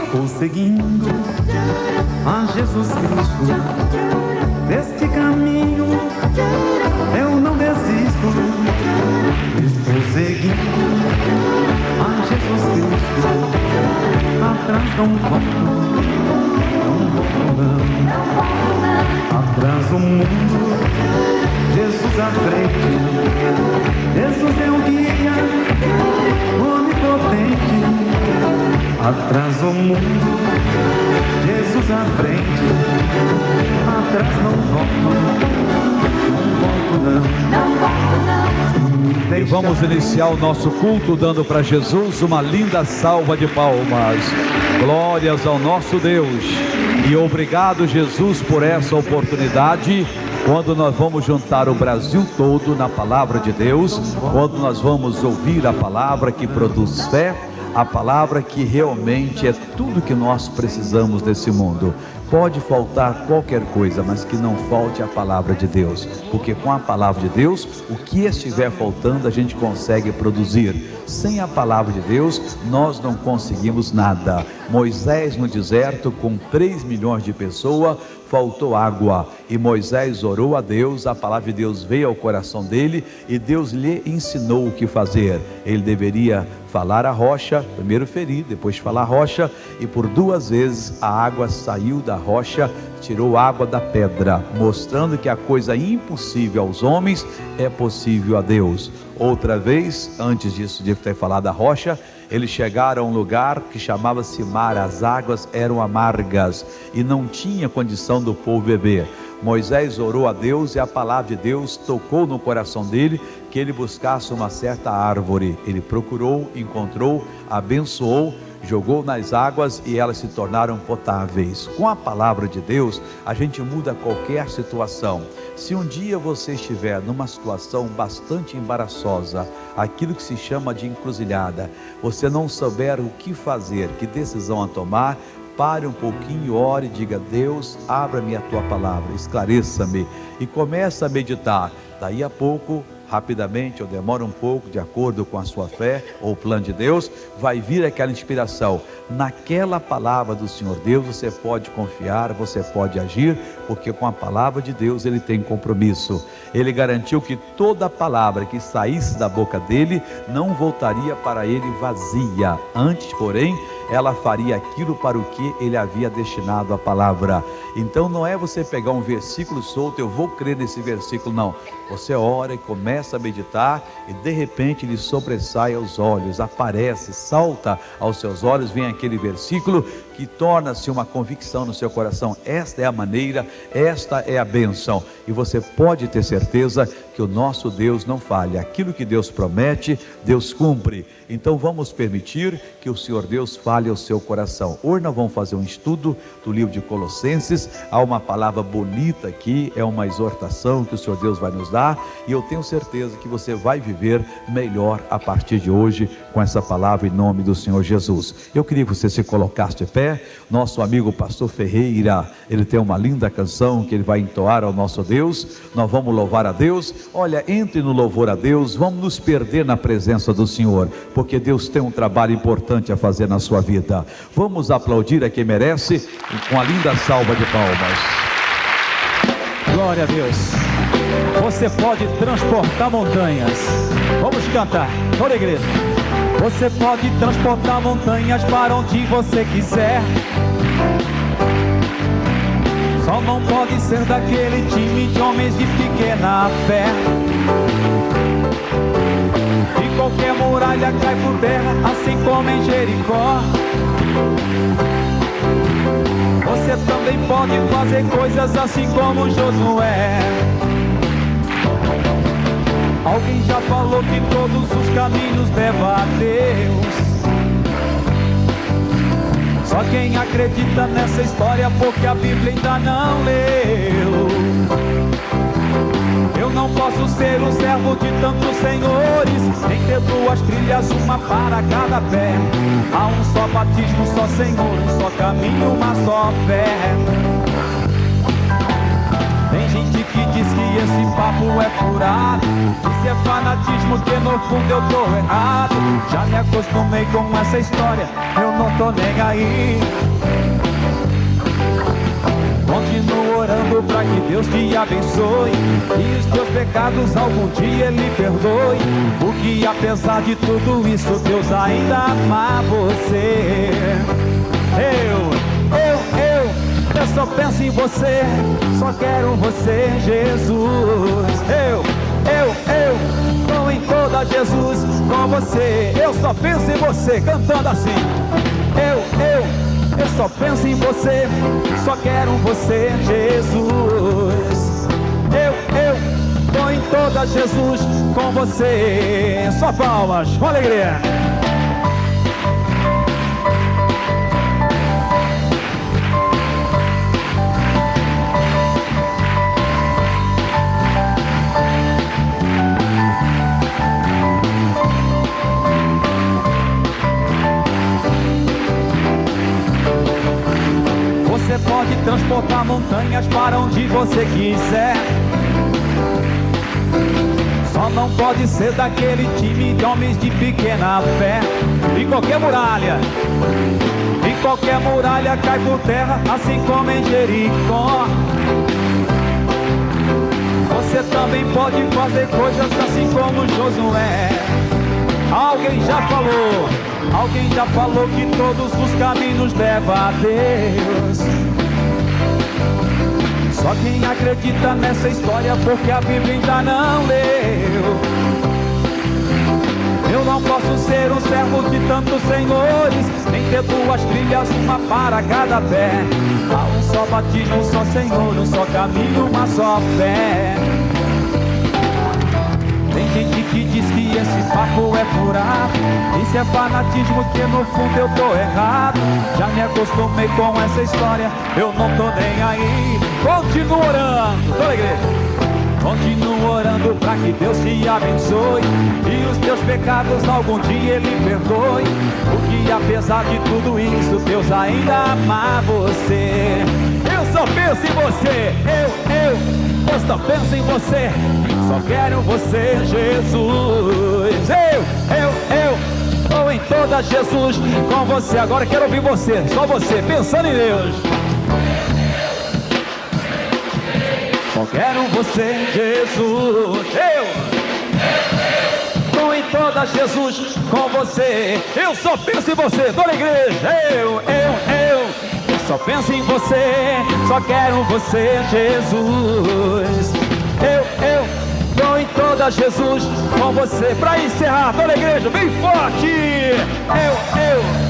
Estou seguindo a Jesus Cristo. Deste caminho eu não desisto. Estou seguindo a Jesus Cristo. Atrás não volto, não volto não. Atrás o mundo, Jesus à frente. Jesus é o guia onipotente. Atrás o mundo, Jesus à frente. Atrás não volto, não volto não. E vamos iniciar o nosso culto dando para Jesus uma linda salva de palmas. Glórias ao nosso Deus. E obrigado, Jesus, por essa oportunidade. Quando nós vamos juntar o Brasil todo na palavra de Deus, quando nós vamos ouvir a palavra que produz fé, a palavra que realmente é tudo que nós precisamos nesse mundo. Pode faltar qualquer coisa, mas que não falte a palavra de Deus, porque com a palavra de Deus, o que estiver faltando a gente consegue produzir. Sem a palavra de Deus, nós não conseguimos nada. Moisés no deserto, com 3 milhões de pessoas, faltou água, e Moisés orou a Deus, a palavra de Deus veio ao coração dele, e Deus lhe ensinou o que fazer. Ele deveria falar a rocha, primeiro ferir, depois falar a rocha, e por 2 vezes a água saiu da rocha, tirou água da pedra, mostrando que a coisa impossível aos homens é possível a Deus. Outra vez, antes disso de ter falado a rocha, eles chegaram a um lugar que chamava-se mar. As águas eram amargas e não tinha condição do povo beber. Moisés orou a Deus e a palavra de Deus tocou no coração dele que ele buscasse uma certa árvore. Ele procurou, encontrou, abençoou, jogou nas águas e elas se tornaram potáveis. Com a palavra de Deus, a gente muda qualquer situação. Se um dia você estiver numa situação bastante embaraçosa, aquilo que se chama de encruzilhada, você não souber o que fazer, que decisão a tomar, pare um pouquinho, ore e diga: Deus, abra-me a tua palavra, esclareça-me, e comece a meditar. Daí a pouco, rapidamente ou demora um pouco, de acordo com a sua fé ou o plano de Deus, vai vir aquela inspiração. Naquela palavra do Senhor Deus você pode confiar, você pode agir, porque com a palavra de Deus ele tem compromisso. Ele garantiu que toda palavra que saísse da boca dele não voltaria para ele vazia, antes, porém, ela faria aquilo para o que ele havia destinado a palavra. Então não é você pegar um versículo solto, eu vou crer nesse versículo, não. Você ora e começa a meditar e de repente ele sobressai aos olhos, aparece, salta aos seus olhos, vem aquele versículo que torna-se uma convicção no seu coração. Esta é a maneira, esta é a bênção, e você pode ter certeza que o nosso Deus não falha. Aquilo que Deus promete, Deus cumpre. Então vamos permitir que o Senhor Deus fale ao seu coração. Hoje nós vamos fazer um estudo do livro de Colossenses. Há uma palavra bonita aqui, é uma exortação que o Senhor Deus vai nos dar, e eu tenho certeza que você vai viver melhor a partir de hoje com essa palavra, em nome do Senhor Jesus. Eu queria que você se colocasse de pé. Nosso amigo pastor Ferreira, ele tem uma linda canção que ele vai entoar ao nosso Deus. Nós vamos louvar a Deus. Olha, entre no louvor a Deus, vamos nos perder na presença do Senhor, porque Deus tem um trabalho importante a fazer na sua vida. Vamos aplaudir a quem merece com a linda salva de palmas. Glória a Deus. Você pode transportar montanhas. Vamos cantar, toda a igreja. Você pode transportar montanhas para onde você quiser. Só não pode ser daquele time de homens de pequena fé. E qualquer muralha cai por terra, assim como em Jericó. Você também pode fazer coisas assim como Josué. Alguém já falou que todos os caminhos levam a Deus. Só quem acredita nessa história porque a Bíblia ainda não leu. Eu não posso ser o servo de tantos senhores, nem ter 2 trilhas, uma para cada pé. Há um só batismo, um só Senhor, um só caminho, uma só fé. Tem gente que diz que esse papo é furado, isso é fanatismo, que no fundo eu tô errado. Já me acostumei com essa história, eu não tô nem aí. Continua orando pra que Deus te abençoe e os teus pecados algum dia Ele perdoe. Porque apesar de tudo isso, Deus ainda ama você. Eu só penso em você, só quero você, Jesus. Eu tô em toda Jesus com você. Eu só penso em você, cantando assim. Eu só penso em você, só quero você, Jesus. Eu tô em toda Jesus com você. Só palmas, com alegria. Você pode transportar montanhas para onde você quiser. Só não pode ser daquele time de homens de pequena fé. E qualquer muralha cai por terra, assim como em Jericó. Você também pode fazer coisas assim como Josué. Alguém já falou que todos os caminhos levam a Deus. Só quem acredita nessa história, porque a Bíblia ainda não leu. Eu não posso ser um servo de tantos senhores, nem ter duas trilhas, uma para cada pé. Há um só batismo, um só Senhor, um só caminho, uma só fé. Tem gente que diz que esse papo é furado, isso é fanatismo, que no fundo eu tô errado. Já me acostumei com essa história, eu não tô nem aí. Continuo orando, toda a igreja. Continuo orando pra que Deus te abençoe e os teus pecados algum dia Ele perdoe. Porque apesar de tudo isso, Deus ainda ama você. Eu só penso em você, eu só penso em você, só quero você, Jesus. Eu tô em toda Jesus com você. Agora quero ouvir você, só você, pensando em Deus. Só quero você, Jesus. Eu tô em toda Jesus com você. Eu só penso em você, toda a igreja. Eu só penso em você, só quero você, Jesus. Eu tô em toda Jesus com você. Pra encerrar, toda a igreja, bem forte.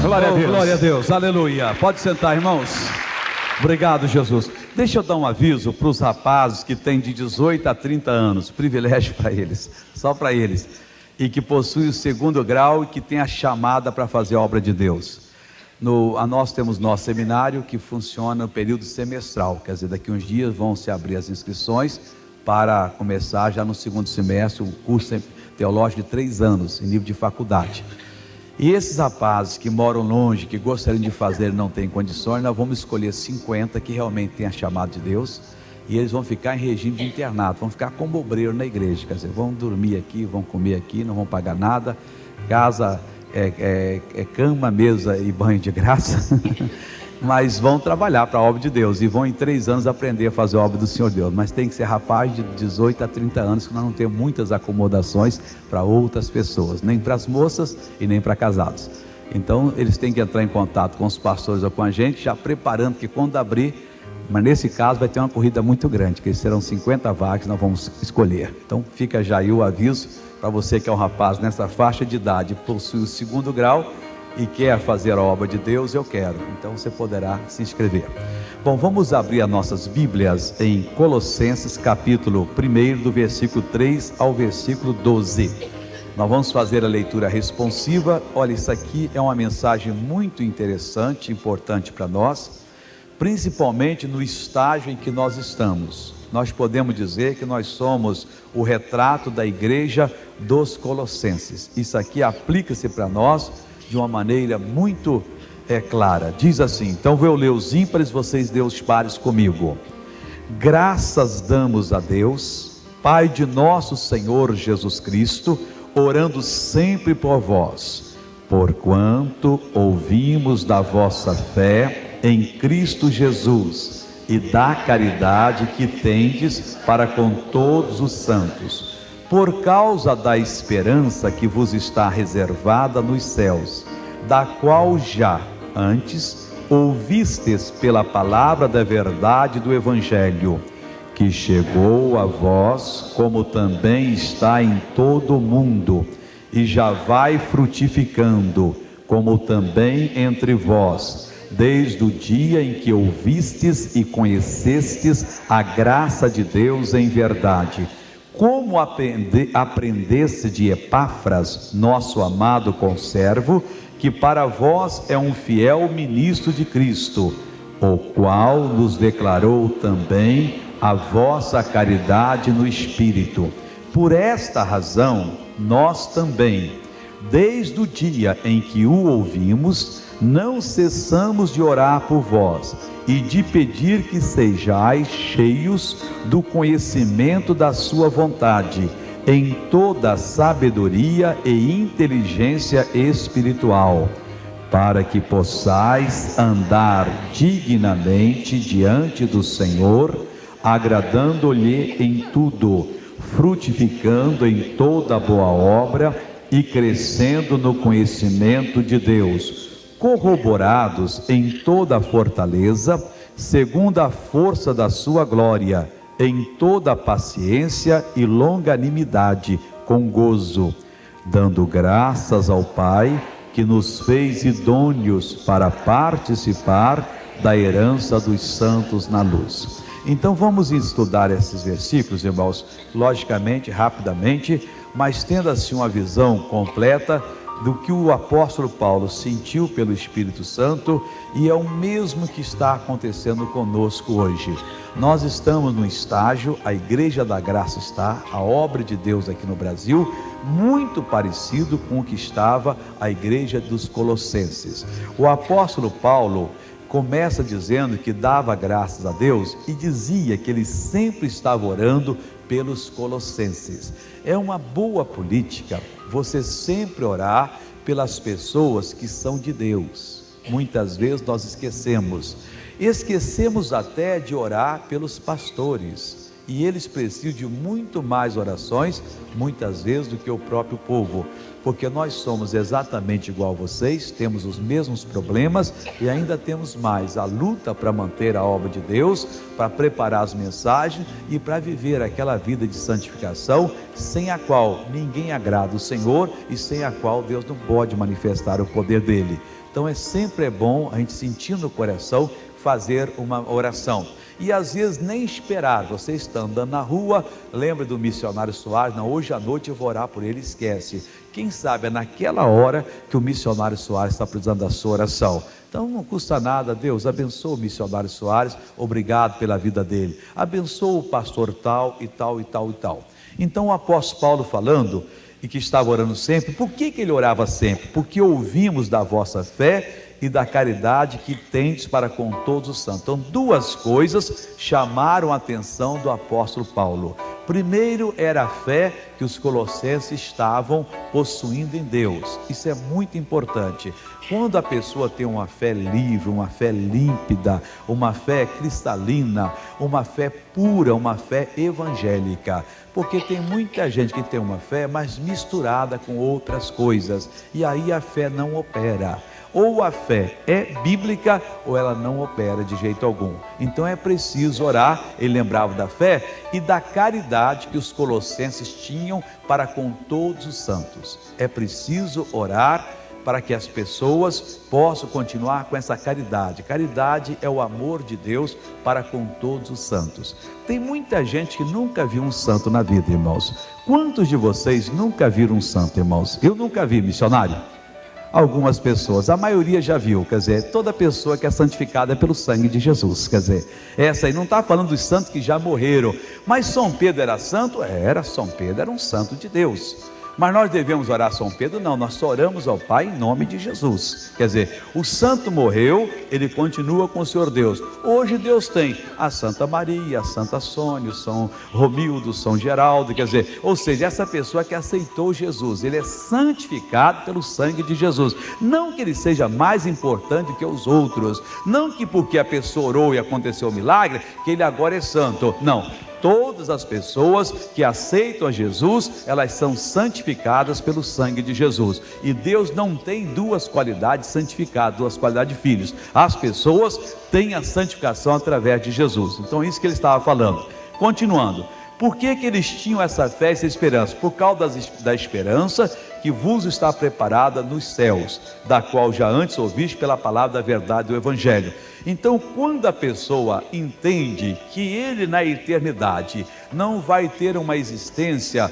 Glória a Deus. Glória a Deus, aleluia. Pode sentar, irmãos. Obrigado, Jesus. Deixa eu dar um aviso para os rapazes que têm de 18 a 30 anos, privilégio para eles, só para eles, e que possuem o 2º grau e que têm a chamada para fazer a obra de Deus. Nós temos nosso seminário que funciona no período semestral, quer dizer, daqui uns dias vão se abrir as inscrições para começar já no 2º semestre o curso teológico de 3 anos, em nível de faculdade. E esses rapazes que moram longe, que gostariam de fazer e não têm condições, nós vamos escolher 50 que realmente têm a chamada de Deus, e eles vão ficar em regime de internato, vão ficar como obreiro na igreja, quer dizer, vão dormir aqui, vão comer aqui, não vão pagar nada, casa, cama, mesa e banho de graça, mas vão trabalhar para a obra de Deus, e vão em 3 anos aprender a fazer a obra do Senhor Deus, mas tem que ser rapaz de 18 a 30 anos, que nós não temos muitas acomodações para outras pessoas, nem para as moças e nem para casados. Então eles têm que entrar em contato com os pastores ou com a gente, já preparando que quando abrir, mas nesse caso vai ter uma corrida muito grande, que serão 50 vagas que nós vamos escolher. Então fica já aí o aviso para você que é um rapaz nessa faixa de idade, possui o 2º grau e quer fazer a obra de Deus, eu quero. Então você poderá se inscrever. Bom, vamos abrir as nossas Bíblias em Colossenses capítulo 1, do versículo 3 ao versículo 12. Nós vamos fazer a leitura responsiva. Olha, isso aqui é uma mensagem muito interessante, importante para nós, principalmente no estágio em que nós estamos. Nós podemos dizer que nós somos o retrato da igreja dos Colossenses. Isso aqui aplica-se para nós de uma maneira muito clara. Diz assim, então vou ler os ímpares, vocês dê os pares comigo. Graças damos a Deus, Pai de nosso Senhor Jesus Cristo, orando sempre por vós, porquanto ouvimos da vossa fé em Cristo Jesus e da caridade que tendes para com todos os santos, por causa da esperança que vos está reservada nos céus, da qual já antes ouvistes pela palavra da verdade do Evangelho, que chegou a vós, como também está em todo o mundo, e já vai frutificando, como também entre vós, desde o dia em que ouvistes e conhecestes a graça de Deus em verdade, como aprendeste de Epáfras, nosso amado conservo, que para vós é um fiel ministro de Cristo, o qual nos declarou também a vossa caridade no Espírito. Por esta razão, nós também, desde o dia em que o ouvimos, não cessamos de orar por vós e de pedir que sejais cheios do conhecimento da sua vontade, em toda sabedoria e inteligência espiritual, para que possais andar dignamente diante do Senhor, agradando-lhe em tudo, frutificando em toda boa obra e crescendo no conhecimento de Deus, corroborados em toda a fortaleza, segundo a força da sua glória, em toda paciência e longanimidade, com gozo, dando graças ao Pai, que nos fez idôneos para participar da herança dos santos na luz. Então vamos estudar esses versículos, irmãos, logicamente, rapidamente, mas tendo assim uma visão completa do que o apóstolo Paulo sentiu pelo Espírito Santo, e é o mesmo que está acontecendo conosco hoje. Nós estamos no estágio, a Igreja da Graça está, a obra de Deus aqui no Brasil, muito parecido com o que estava a Igreja dos Colossenses. O apóstolo Paulo começa dizendo que dava graças a Deus e dizia que ele sempre estava orando pelos colossenses. É uma boa política você sempre orar pelas pessoas que são de Deus. Muitas vezes nós esquecemos até de orar pelos pastores, e eles precisam de muito mais orações, muitas vezes, do que o próprio povo, porque nós somos exatamente igual a vocês, temos os mesmos problemas e ainda temos mais, a luta para manter a obra de Deus, para preparar as mensagens e para viver aquela vida de santificação, sem a qual ninguém agrada o Senhor e sem a qual Deus não pode manifestar o poder dele. Então sempre é bom a gente sentir no coração fazer uma oração. E às vezes nem esperar, você está andando na rua, lembra do missionário Soares, não, hoje à noite eu vou orar por ele, esquece. Quem sabe é naquela hora que o missionário Soares está precisando da sua oração. Então não custa nada, Deus abençoa o missionário Soares, obrigado pela vida dele, abençoa o pastor tal e tal e tal e tal. Então o apóstolo Paulo falando, e que estava orando sempre, por que ele orava sempre? Porque ouvimos da vossa fé e da caridade que tendes para com todos os santos. Então duas coisas chamaram a atenção do apóstolo Paulo. Primeiro era a fé que os colossenses estavam possuindo em Deus. Isso é muito importante. Quando a pessoa tem uma fé livre, uma fé límpida, uma fé cristalina, uma fé pura, uma fé evangélica, porque tem muita gente que tem uma fé, mas misturada com outras coisas, e aí a fé não opera. Ou a fé é bíblica ou ela não opera de jeito algum. Então é preciso orar. Ele lembrava da fé e da caridade que os colossenses tinham para com todos os santos. É preciso orar para que as pessoas possam continuar com essa caridade. Caridade é o amor de Deus para com todos os santos. Tem muita gente que nunca viu um santo na vida, irmãos. Quantos de vocês nunca viram um santo, irmãos? Eu nunca vi, missionário. Algumas pessoas, a maioria já viu, quer dizer, toda pessoa que é santificada é pelo sangue de Jesus, quer dizer, essa aí não está falando dos santos que já morreram, mas São Pedro era santo? Era, São Pedro era um santo de Deus. Mas nós devemos orar São Pedro? Não, nós só oramos ao Pai em nome de Jesus. Quer dizer, o santo morreu, ele continua com o Senhor Deus. Hoje Deus tem a Santa Maria, a Santa Sônia, São Romildo, São Geraldo, quer dizer, ou seja, essa pessoa que aceitou Jesus, ele é santificado pelo sangue de Jesus. Não que ele seja mais importante que os outros, não que porque a pessoa orou e aconteceu o milagre, que ele agora é santo, não. Todas as pessoas que aceitam a Jesus, elas são santificadas pelo sangue de Jesus. E Deus não tem duas qualidades santificadas, duas qualidades de filhos. As pessoas têm a santificação através de Jesus. Então é isso que ele estava falando. Continuando. Por que eles tinham essa fé e essa esperança? Por causa da esperança que vos está preparada nos céus, da qual já antes ouviste pela palavra da verdade do Evangelho. Então, quando a pessoa entende que ele na eternidade não vai ter uma existência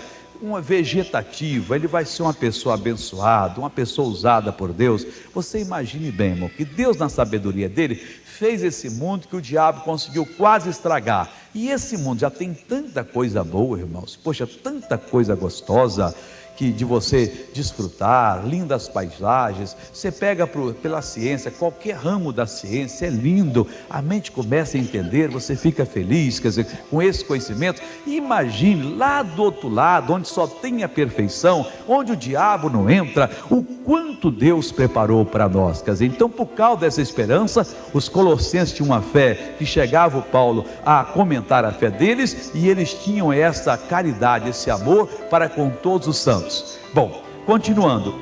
vegetativa, ele vai ser uma pessoa abençoada, uma pessoa usada por Deus. Você imagine bem, irmão, que Deus na sabedoria dele fez esse mundo que o diabo conseguiu quase estragar. E esse mundo já tem tanta coisa boa, irmãos, poxa, tanta coisa gostosa que de você desfrutar, lindas paisagens. Você pega pela ciência, qualquer ramo da ciência é lindo, a mente começa a entender, você fica feliz, quer dizer, com esse conhecimento. Imagine lá do outro lado, onde só tem a perfeição, onde o diabo não entra, o quanto Deus preparou para nós, quer dizer, então por causa dessa esperança, os colossenses tinham uma fé que chegava o Paulo a comentar a fé deles, e eles tinham essa caridade, esse amor para com todos os santos. Bom, continuando,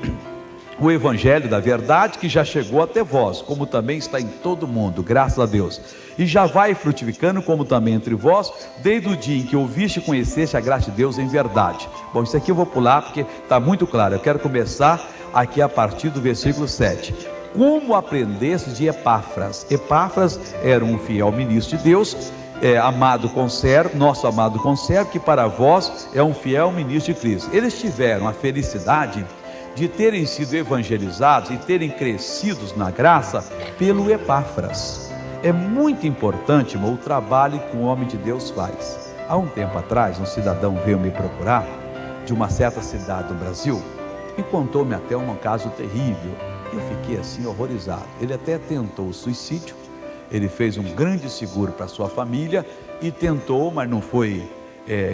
o Evangelho da verdade que já chegou até vós, como também está em todo mundo, graças a Deus, e já vai frutificando como também entre vós, desde o dia em que ouviste e conheceste a graça de Deus em verdade. Bom, isso aqui eu vou pular porque está muito claro, eu quero começar aqui a partir do versículo 7. Como aprendeste de Epáfras? Epáfras era um fiel ministro de Deus, amado conservo, nosso amado conservo, que para vós é um fiel ministro de Cristo. Eles tiveram a felicidade de terem sido evangelizados e terem crescidos na graça pelo Epáfras. É muito importante, irmão, o trabalho que um homem de Deus faz. Há um tempo atrás, um cidadão veio me procurar de uma certa cidade do Brasil e contou-me até um caso terrível. Eu fiquei assim horrorizado. Ele até tentou o suicídio. Ele fez um grande seguro para sua família e tentou, mas não foi,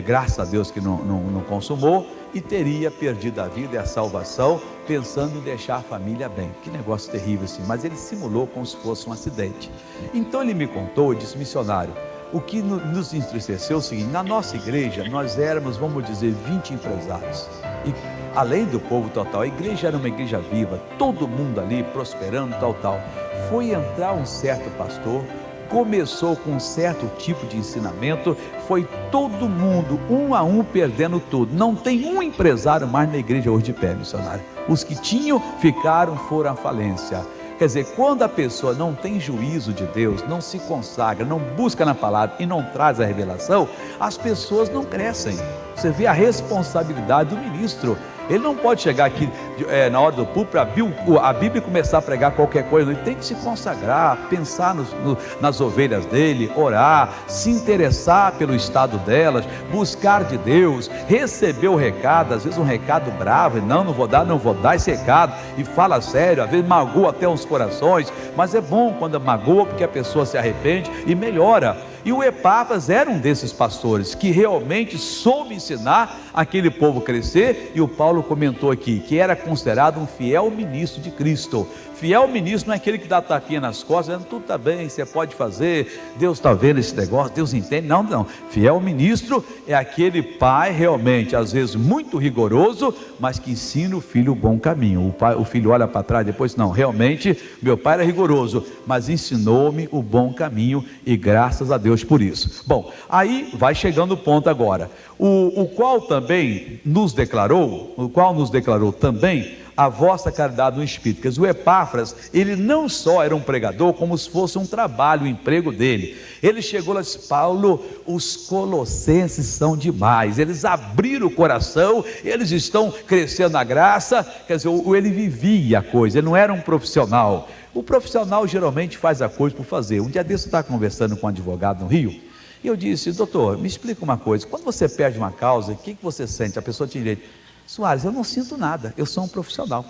graças a Deus que não consumou, e teria perdido a vida e a salvação, pensando em deixar a família bem. Que negócio terrível assim, mas ele simulou como se fosse um acidente. Então ele me contou e disse: missionário, o que nos entristeceu é o seguinte: na nossa igreja nós éramos, vamos dizer, 20 empresários, e além do povo total, a igreja era uma igreja viva, todo mundo ali prosperando, tal. Foi entrar um certo pastor, começou com um certo tipo de ensinamento, foi todo mundo, um a um, perdendo tudo. Não tem um empresário mais na igreja hoje de pé, missionário. Os que tinham, foram à falência. Quer dizer, quando a pessoa não tem juízo de Deus, não se consagra, não busca na palavra e não traz a revelação, as pessoas não crescem. Você vê a responsabilidade do ministro. Ele não pode chegar aqui na hora do púlpito, a Bíblia e começar a pregar qualquer coisa. Ele tem que se consagrar, pensar nas ovelhas dele, orar, se interessar pelo estado delas, buscar de Deus, receber o recado, às vezes um recado bravo, e não vou dar esse recado, e fala sério, às vezes magoa até uns corações, mas é bom quando magoa, porque a pessoa se arrepende e melhora. E o Epáfras era um desses pastores que realmente soube ensinar aquele povo a crescer, e o Paulo comentou aqui que era considerado um fiel ministro de Cristo. Fiel ministro não é aquele que dá tapinha nas costas, dizendo: tudo está bem, você pode fazer, Deus está vendo esse negócio, Deus entende. Não. Fiel ministro é aquele pai realmente, às vezes muito rigoroso, mas que ensina o filho o bom caminho. O filho olha para trás depois: não, realmente meu pai era rigoroso, mas ensinou-me o bom caminho, e graças a Deus por isso. Bom, aí vai chegando o ponto agora, o qual nos declarou também a vossa caridade no Espírito. Quer dizer, o Epáfras, ele não só era um pregador, como se fosse um trabalho, um emprego dele. Ele chegou lá e disse: Paulo, os colossenses são demais, eles abriram o coração, eles estão crescendo na graça. Quer dizer, ele vivia a coisa, ele não era um profissional. O profissional geralmente faz a coisa por fazer. Um dia desse eu estava conversando com um advogado no Rio, e eu disse: doutor, me explica uma coisa, quando você perde uma causa, o que você sente? A pessoa tinha direito: Soares, eu não sinto nada, eu sou um profissional.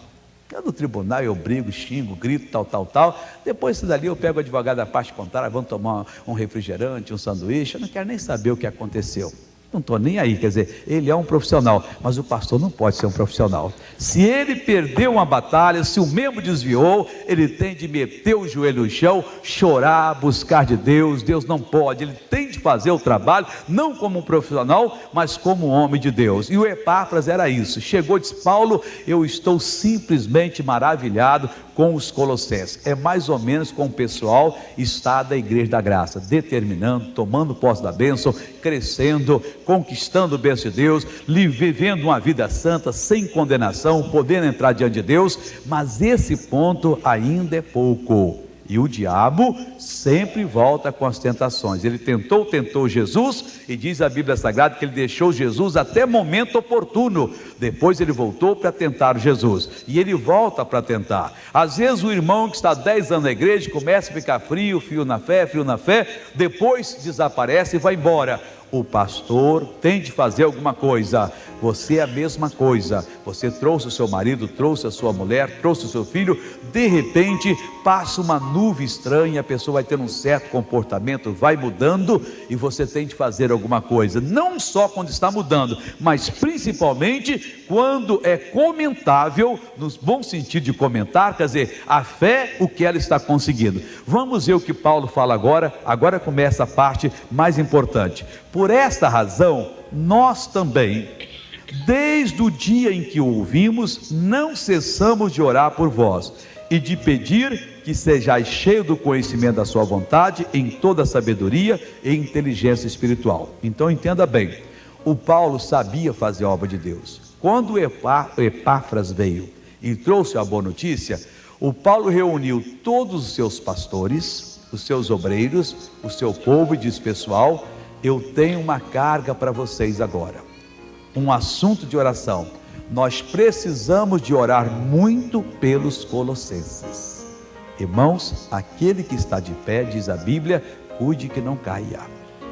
Eu no tribunal, eu brigo, xingo, grito, tal. Depois dali eu pego o advogado da parte contrária, vamos tomar um refrigerante, um sanduíche, eu não quero nem saber o que aconteceu. Não estou nem aí, quer dizer, ele é um profissional, mas o pastor não pode ser um profissional. Se ele perdeu uma batalha, se o membro desviou, ele tem de meter o joelho no chão, chorar, buscar de Deus. Deus não pode, ele tem de fazer o trabalho, não como um profissional, mas como um homem de Deus. E o Epáfras era isso, chegou e disse: Paulo, eu estou simplesmente maravilhado com os colossenses. É mais ou menos como o pessoal está da Igreja da Graça, determinando, tomando posse da bênção, crescendo, conquistando o bênção de Deus, vivendo uma vida santa, sem condenação, podendo entrar diante de Deus. Mas esse ponto ainda é pouco. E o diabo sempre volta com as tentações. Ele tentou Jesus, e diz a Bíblia Sagrada que ele deixou Jesus até momento oportuno. Depois ele voltou para tentar Jesus, e ele volta para tentar. Às vezes o irmão que está 10 anos na igreja começa a ficar frio na fé, depois desaparece e vai embora. O pastor tem de fazer alguma coisa. Você é a mesma coisa. Você trouxe o seu marido, trouxe a sua mulher, trouxe o seu filho. De repente passa uma nuvem estranha, a pessoa vai ter um certo comportamento, vai mudando, e você tem de fazer alguma coisa. Não só quando está mudando, mas principalmente quando é comentável, no bom sentido de comentar, quer dizer, a fé, o que ela está conseguindo. Vamos ver o que Paulo fala agora. Agora começa a parte mais importante. Por esta razão, nós também, desde o dia em que o ouvimos, não cessamos de orar por vós e de pedir que sejais cheios do conhecimento da sua vontade, em toda sabedoria e inteligência espiritual. Então entenda bem, o Paulo sabia fazer a obra de Deus. Quando o Epáfras veio e trouxe a boa notícia, o Paulo reuniu todos os seus pastores, os seus obreiros, o seu povo, e disse: pessoal, eu tenho uma carga para vocês agora, um assunto de oração. Nós precisamos de orar muito pelos colossenses. Irmãos, aquele que está de pé, diz a Bíblia, cuide que não caia.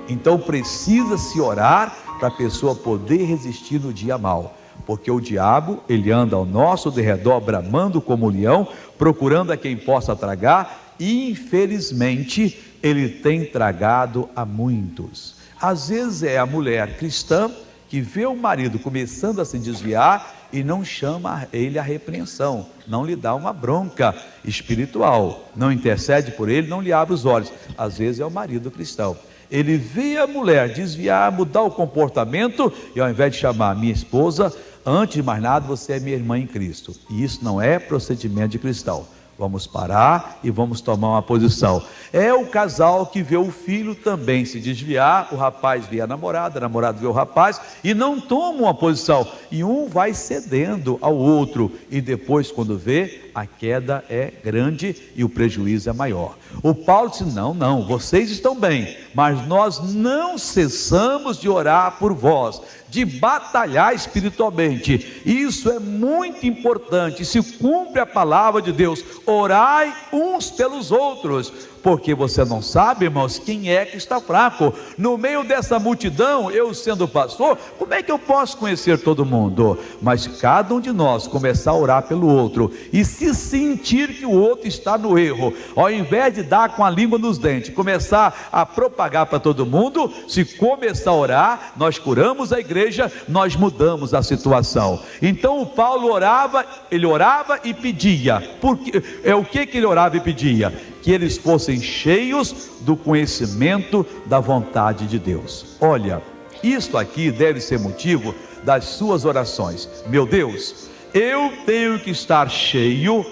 Então precisa-se orar para a pessoa poder resistir no dia mau, porque o diabo, ele anda ao nosso derredor, bramando como um leão, procurando a quem possa tragar, e infelizmente ele tem tragado a muitos. Às vezes é a mulher cristã que vê o marido começando a se desviar e não chama ele à repreensão, não lhe dá uma bronca espiritual, não intercede por ele, não lhe abre os olhos. Às vezes é o marido cristão, ele vê a mulher desviar, mudar o comportamento, e ao invés de chamar minha esposa, antes de mais nada, você é minha irmã em Cristo. E isso não é procedimento de cristão. Vamos parar e vamos tomar uma posição. É o casal que vê o filho também se desviar, o rapaz vê a namorada vê o rapaz, e não toma uma posição, e um vai cedendo ao outro, e depois, quando vê, a queda é grande e o prejuízo é maior. O Paulo disse: não, vocês estão bem, mas nós não cessamos de orar por vós, de batalhar espiritualmente. Isso é muito importante. Se cumpre a palavra de Deus: orai uns pelos outros, porque você não sabe, irmãos, quem é que está fraco. No meio dessa multidão, eu sendo pastor, como é que eu posso conhecer todo mundo? Mas cada um de nós começar a orar pelo outro, e se sentir que o outro está no erro, ao invés de dar com a língua nos dentes, começar a propagar para todo mundo, se começar a orar, nós curamos a igreja, nós mudamos a situação. Então o Paulo orava, ele orava e pedia. Porque o que ele orava e pedia? Que eles fossem cheios do conhecimento da vontade de Deus. Olha, isto aqui deve ser motivo das suas orações. Meu Deus, eu tenho que estar cheio,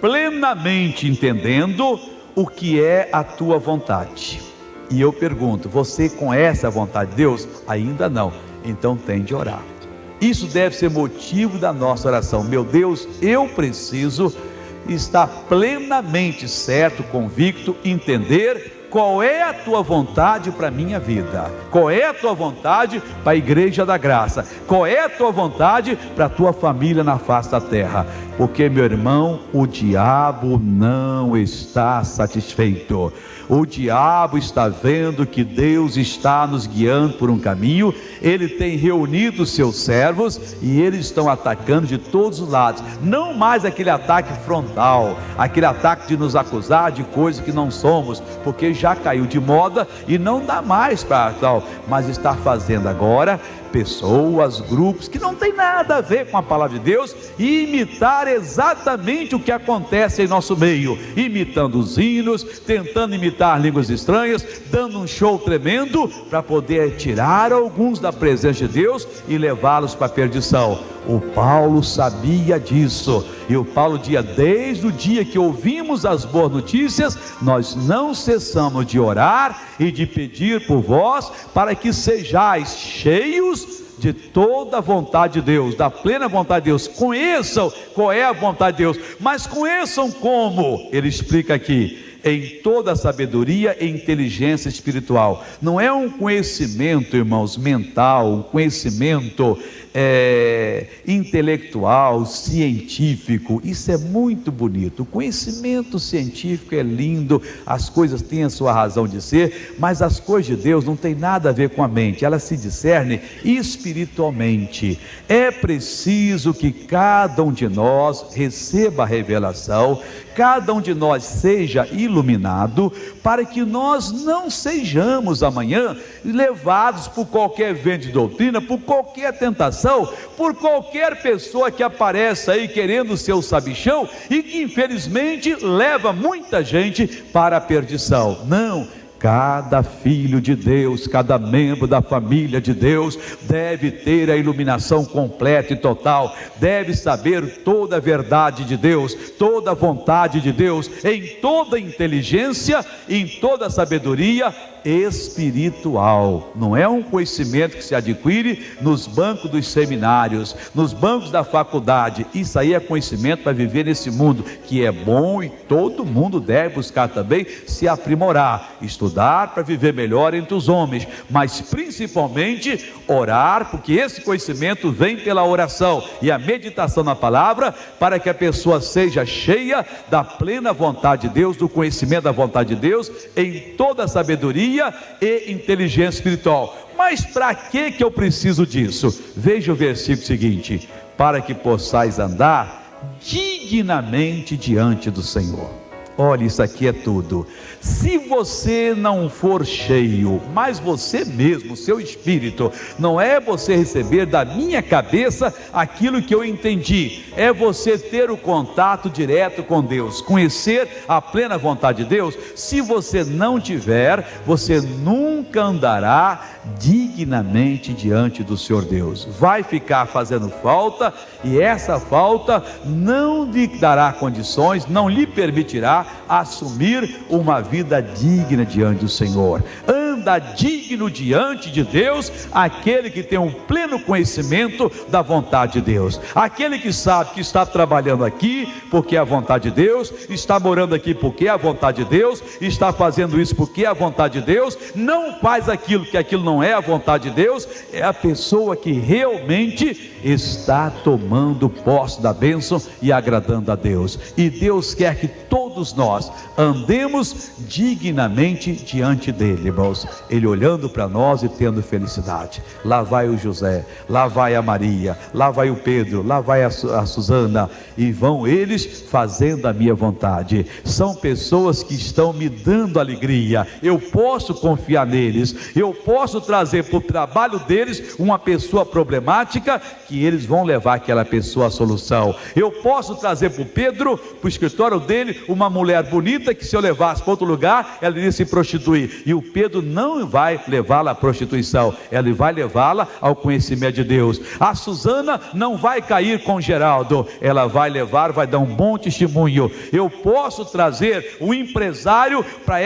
plenamente entendendo o que é a tua vontade. E eu pergunto: você conhece a vontade de Deus? Ainda não. Então tem de orar. Isso deve ser motivo da nossa oração. Meu Deus, eu preciso estar plenamente certo, convicto, entender qual é a tua vontade para a minha vida? Qual é a tua vontade para a Igreja da Graça? Qual é a tua vontade para a tua família na face da terra? Porque, meu irmão, o diabo não está satisfeito. O diabo está vendo que Deus está nos guiando por um caminho. Ele tem reunido os seus servos e eles estão atacando de todos os lados. Não mais aquele ataque frontal, aquele ataque de nos acusar de coisas que não somos, porque já caiu de moda e não dá mais para tal. Mas está fazendo agora pessoas, grupos que não tem nada a ver com a palavra de Deus, e imitar exatamente o que acontece em nosso meio, imitando os hinos, tentando imitar línguas estranhas, dando um show tremendo para poder tirar alguns da presença de Deus e levá-los para a perdição. O Paulo sabia disso, e o Paulo dizia: desde o dia que ouvimos as boas notícias, nós não cessamos de orar e de pedir por vós, para que sejais cheios de toda a vontade de Deus, da plena vontade de Deus. Conheçam qual é a vontade de Deus, mas conheçam como? Ele explica aqui: em toda a sabedoria e inteligência espiritual. Não é um conhecimento, irmãos, mental, um conhecimento intelectual, científico. Isso é muito bonito. O conhecimento científico é lindo, as coisas têm a sua razão de ser, mas as coisas de Deus não tem nada a ver com a mente, elas se discernem espiritualmente. É preciso que cada um de nós receba a revelação, cada um de nós seja iluminado, para que nós não sejamos amanhã levados por qualquer vento de doutrina, por qualquer tentação, por qualquer pessoa que apareça aí querendo ser o sabichão e que infelizmente leva muita gente para a perdição. Não. Cada filho de Deus, cada membro da família de Deus deve ter a iluminação completa e total, deve saber toda a verdade de Deus, toda a vontade de Deus, em toda a inteligência, em toda a sabedoria espiritual. Não é um conhecimento que se adquire nos bancos dos seminários, nos bancos da faculdade. Isso aí é conhecimento para viver nesse mundo, que é bom, e todo mundo deve buscar também se aprimorar, estudar para viver melhor entre os homens, mas principalmente orar, porque esse conhecimento vem pela oração e a meditação na palavra, para que a pessoa seja cheia da plena vontade de Deus, do conhecimento da vontade de Deus, em toda a sabedoria e inteligência espiritual. Mas para que eu preciso disso? Veja o versículo seguinte: para que possais andar dignamente diante do Senhor. Olha, isso aqui é tudo. Se você não for cheio, mas você mesmo, seu espírito, não é você receber da minha cabeça aquilo que eu entendi, é você ter o contato direto com Deus, conhecer a plena vontade de Deus. Se você não tiver, você nunca andará dignamente diante do Senhor Deus. Vai ficar fazendo falta, e essa falta não lhe dará condições, não lhe permitirá assumir uma vida digna diante do Senhor. Anda digno diante de Deus aquele que tem um pleno conhecimento da vontade de Deus, aquele que sabe que está trabalhando aqui porque é a vontade de Deus, está morando aqui porque é a vontade de Deus, está fazendo isso porque é a vontade de Deus, não faz aquilo que aquilo não é a vontade de Deus. É a pessoa que realmente está tomando posse da bênção e agradando a Deus. E Deus quer que todos nós andemos dignamente diante dele, irmãos. Ele olhando para nós e tendo felicidade. Lá vai o José, lá vai a Maria, lá vai o Pedro, lá vai a Susana, e vão eles fazendo a minha vontade. São pessoas que estão me dando alegria. Eu posso confiar neles, eu posso trazer para o trabalho deles uma pessoa problemática, que eles vão levar aquela pessoa à solução. Eu posso trazer para o Pedro, para o escritório dele, uma mulher bonita, que se eu levasse para outro lugar, ela iria se prostituir, e o Pedro não vai levá-la à prostituição, ele vai levá-la ao conhecimento de Deus. A Susana não vai cair com Geraldo, ela vai levar, vai dar um bom testemunho. Eu posso trazer um empresário para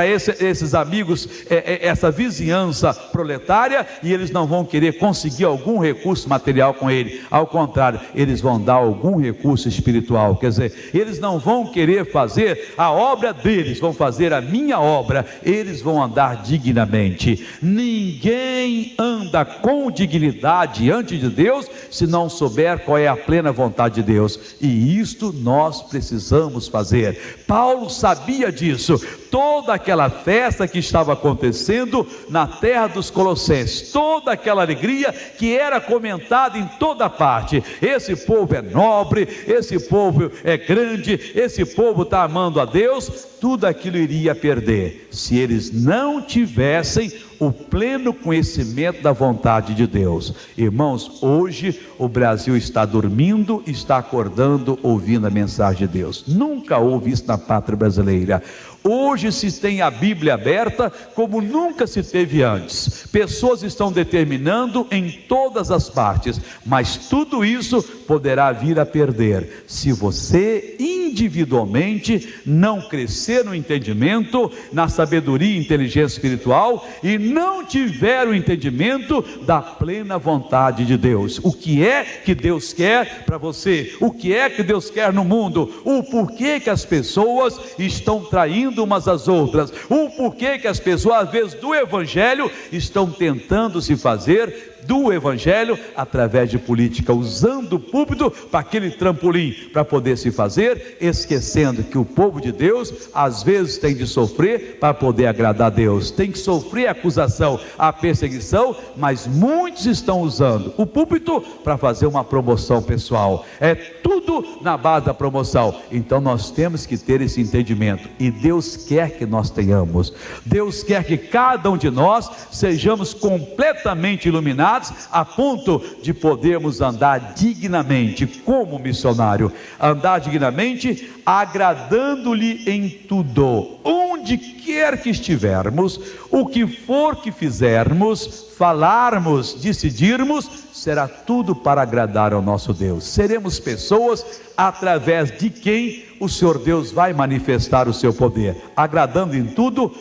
esses amigos, essa vizinhança proletária, e eles não vão querer conseguir algum recurso material com ele, ao contrário, eles vão dar algum recurso espiritual. Quer dizer, eles não vão querer fazer a obra deles, vão fazer a minha obra, eles vão andar dignamente. Ninguém anda com dignidade diante de Deus se não souber qual é a plena vontade de Deus, e isto nós precisamos fazer. Paulo sabia disso. Toda aquela festa que estava acontecendo na terra dos Colossenses, toda aquela alegria que era comentada em toda parte, esse povo é nobre, esse povo é grande, esse povo está amando a Deus, tudo aquilo iria perder se eles não tivessem o pleno conhecimento da vontade de Deus. Irmãos, hoje o Brasil está dormindo, está acordando, ouvindo a mensagem de Deus. Nunca houve isso na pátria brasileira. Hoje se tem a Bíblia aberta como nunca se teve antes. Pessoas estão determinando em todas as partes, mas tudo isso poderá vir a perder se você individualmente não crescer no entendimento, na sabedoria e inteligência espiritual, e não tiver o entendimento da plena vontade de Deus. O que é que Deus quer para você? O que é que Deus quer no mundo? O porquê que as pessoas estão traindo umas às outras? O porquê que as pessoas, às vezes, do Evangelho estão tentando se fazer do Evangelho através de política, usando o púlpito para aquele trampolim para poder se fazer, esquecendo que o povo de Deus às vezes tem de sofrer para poder agradar a Deus, tem que sofrer a acusação, a perseguição, mas muitos estão usando o púlpito para fazer uma promoção pessoal. É tudo na base da promoção. Então nós temos que ter esse entendimento, e Deus quer que nós tenhamos. Deus quer que cada um de nós sejamos completamente iluminados a ponto de podermos andar dignamente como missionário, andar dignamente, agradando-lhe em tudo, onde quer que estivermos, o que for que fizermos, falarmos, decidirmos, será tudo para agradar ao nosso Deus. Seremos pessoas através de quem o Senhor Deus vai manifestar o seu poder, agradando em tudo,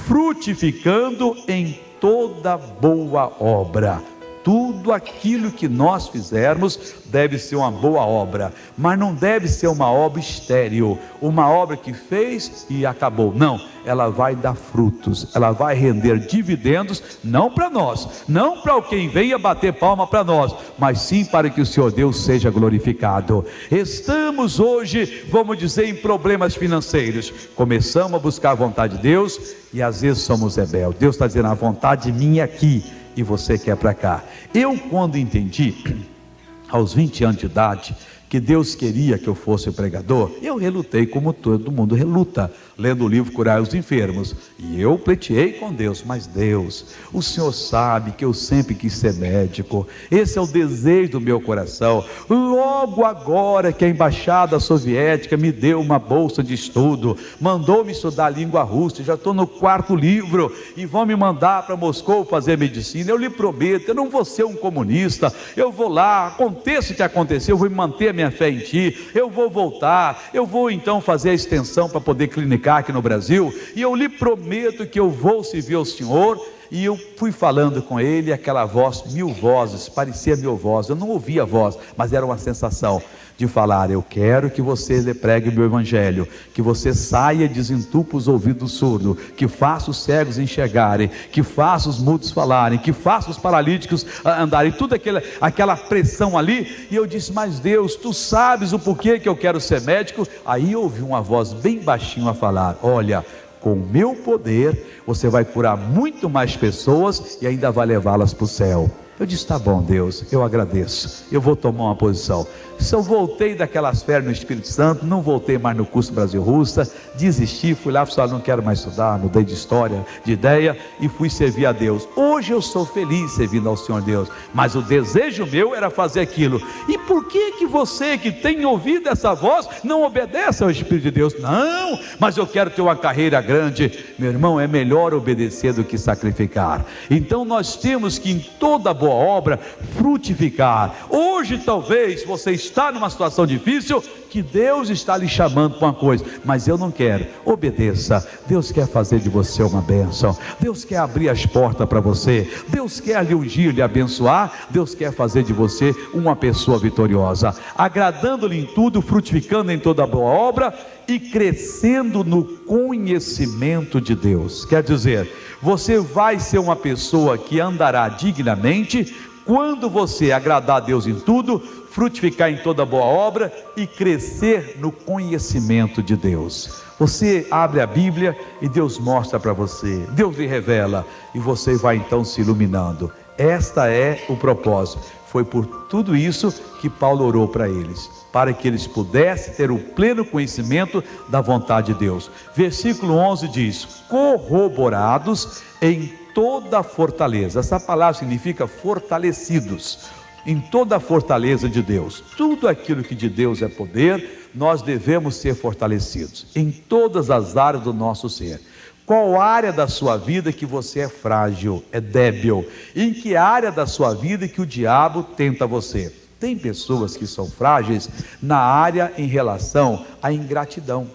frutificando em toda boa obra. Tudo aquilo que nós fizermos deve ser uma boa obra, mas não deve ser uma obra estéril, uma obra que fez e acabou. Não, ela vai dar frutos, ela vai render dividendos, não para nós, não para quem venha bater palma para nós, mas sim para que o Senhor Deus seja glorificado. Estamos hoje, vamos dizer, em problemas financeiros, começamos a buscar a vontade de Deus e às vezes somos rebeldes. Deus está dizendo: a vontade minha aqui, e você quer para cá. Eu, quando entendi, aos 20 anos de idade, que Deus queria que eu fosse pregador, eu relutei como todo mundo reluta, lendo o livro Curai os Enfermos, e eu pleiteei com Deus: mas Deus, o Senhor sabe que eu sempre quis ser médico, esse é o desejo do meu coração. Logo agora que a embaixada soviética me deu uma bolsa de estudo, mandou-me estudar a língua russa, já estou no 4º livro, e vão me mandar para Moscou fazer medicina, eu lhe prometo, eu não vou ser um comunista, eu vou lá, aconteça o que acontecer, eu vou manter a minha fé em ti, eu vou voltar, eu vou então fazer a extensão para poder clinicar aqui no Brasil, e eu lhe prometo que eu vou servir ao Senhor. E eu fui falando com ele, aquela voz, 1000 vozes, parecia 1000 vozes, eu não ouvia a voz, mas era uma sensação de falar: eu quero que você lhe pregue o meu evangelho, que você saia e desentupa os ouvidos surdos, que faça os cegos enxergarem, que faça os mudos falarem, que faça os paralíticos andarem, tudo aquela pressão ali. E eu disse: mas Deus, tu sabes o porquê que eu quero ser médico? Aí eu ouvi uma voz bem baixinho a falar: olha, com o meu poder você vai curar muito mais pessoas e ainda vai levá-las para o céu. Eu disse: tá bom, Deus, eu agradeço, eu vou tomar uma posição. Se eu voltei daquelas férias no Espírito Santo, não voltei mais no curso Brasil-Russa, desisti, fui lá e falei: não quero mais estudar, mudei de história, de ideia, e fui servir a Deus. Hoje eu sou feliz servindo ao Senhor Deus, mas o desejo meu era fazer aquilo. E por que você que tem ouvido essa voz não obedece ao Espírito de Deus? Não, mas eu quero ter uma carreira grande. Meu irmão, é melhor obedecer do que sacrificar. Então nós temos que, em toda boa obra, frutificar. Hoje talvez você está numa situação difícil, que que Deus está lhe chamando para uma coisa, mas eu não quero. Obedeça. Deus quer fazer de você uma bênção. Deus quer abrir as portas para você. Deus quer lhe ungir, lhe abençoar. Deus quer fazer de você uma pessoa vitoriosa, agradando-lhe em tudo, frutificando em toda boa obra e crescendo no conhecimento de Deus. Quer dizer, você vai ser uma pessoa que andará dignamente quando você agradar a Deus em tudo, frutificar em toda boa obra e crescer no conhecimento de Deus. Você abre a Bíblia e Deus mostra para você, Deus lhe revela, e você vai então se iluminando. Esta é o propósito. Foi por tudo isso que Paulo orou para eles, para que eles pudessem ter o pleno conhecimento da vontade de Deus. Versículo 11 diz: corroborados em toda a fortaleza. Essa palavra significa fortalecidos, em toda a fortaleza de Deus. Tudo aquilo que de Deus é poder, nós devemos ser fortalecidos, em todas as áreas do nosso ser. Qual área da sua vida que você é frágil, é débil? Em que área da sua vida que o diabo tenta você? Tem pessoas que são frágeis na área em relação à ingratidão.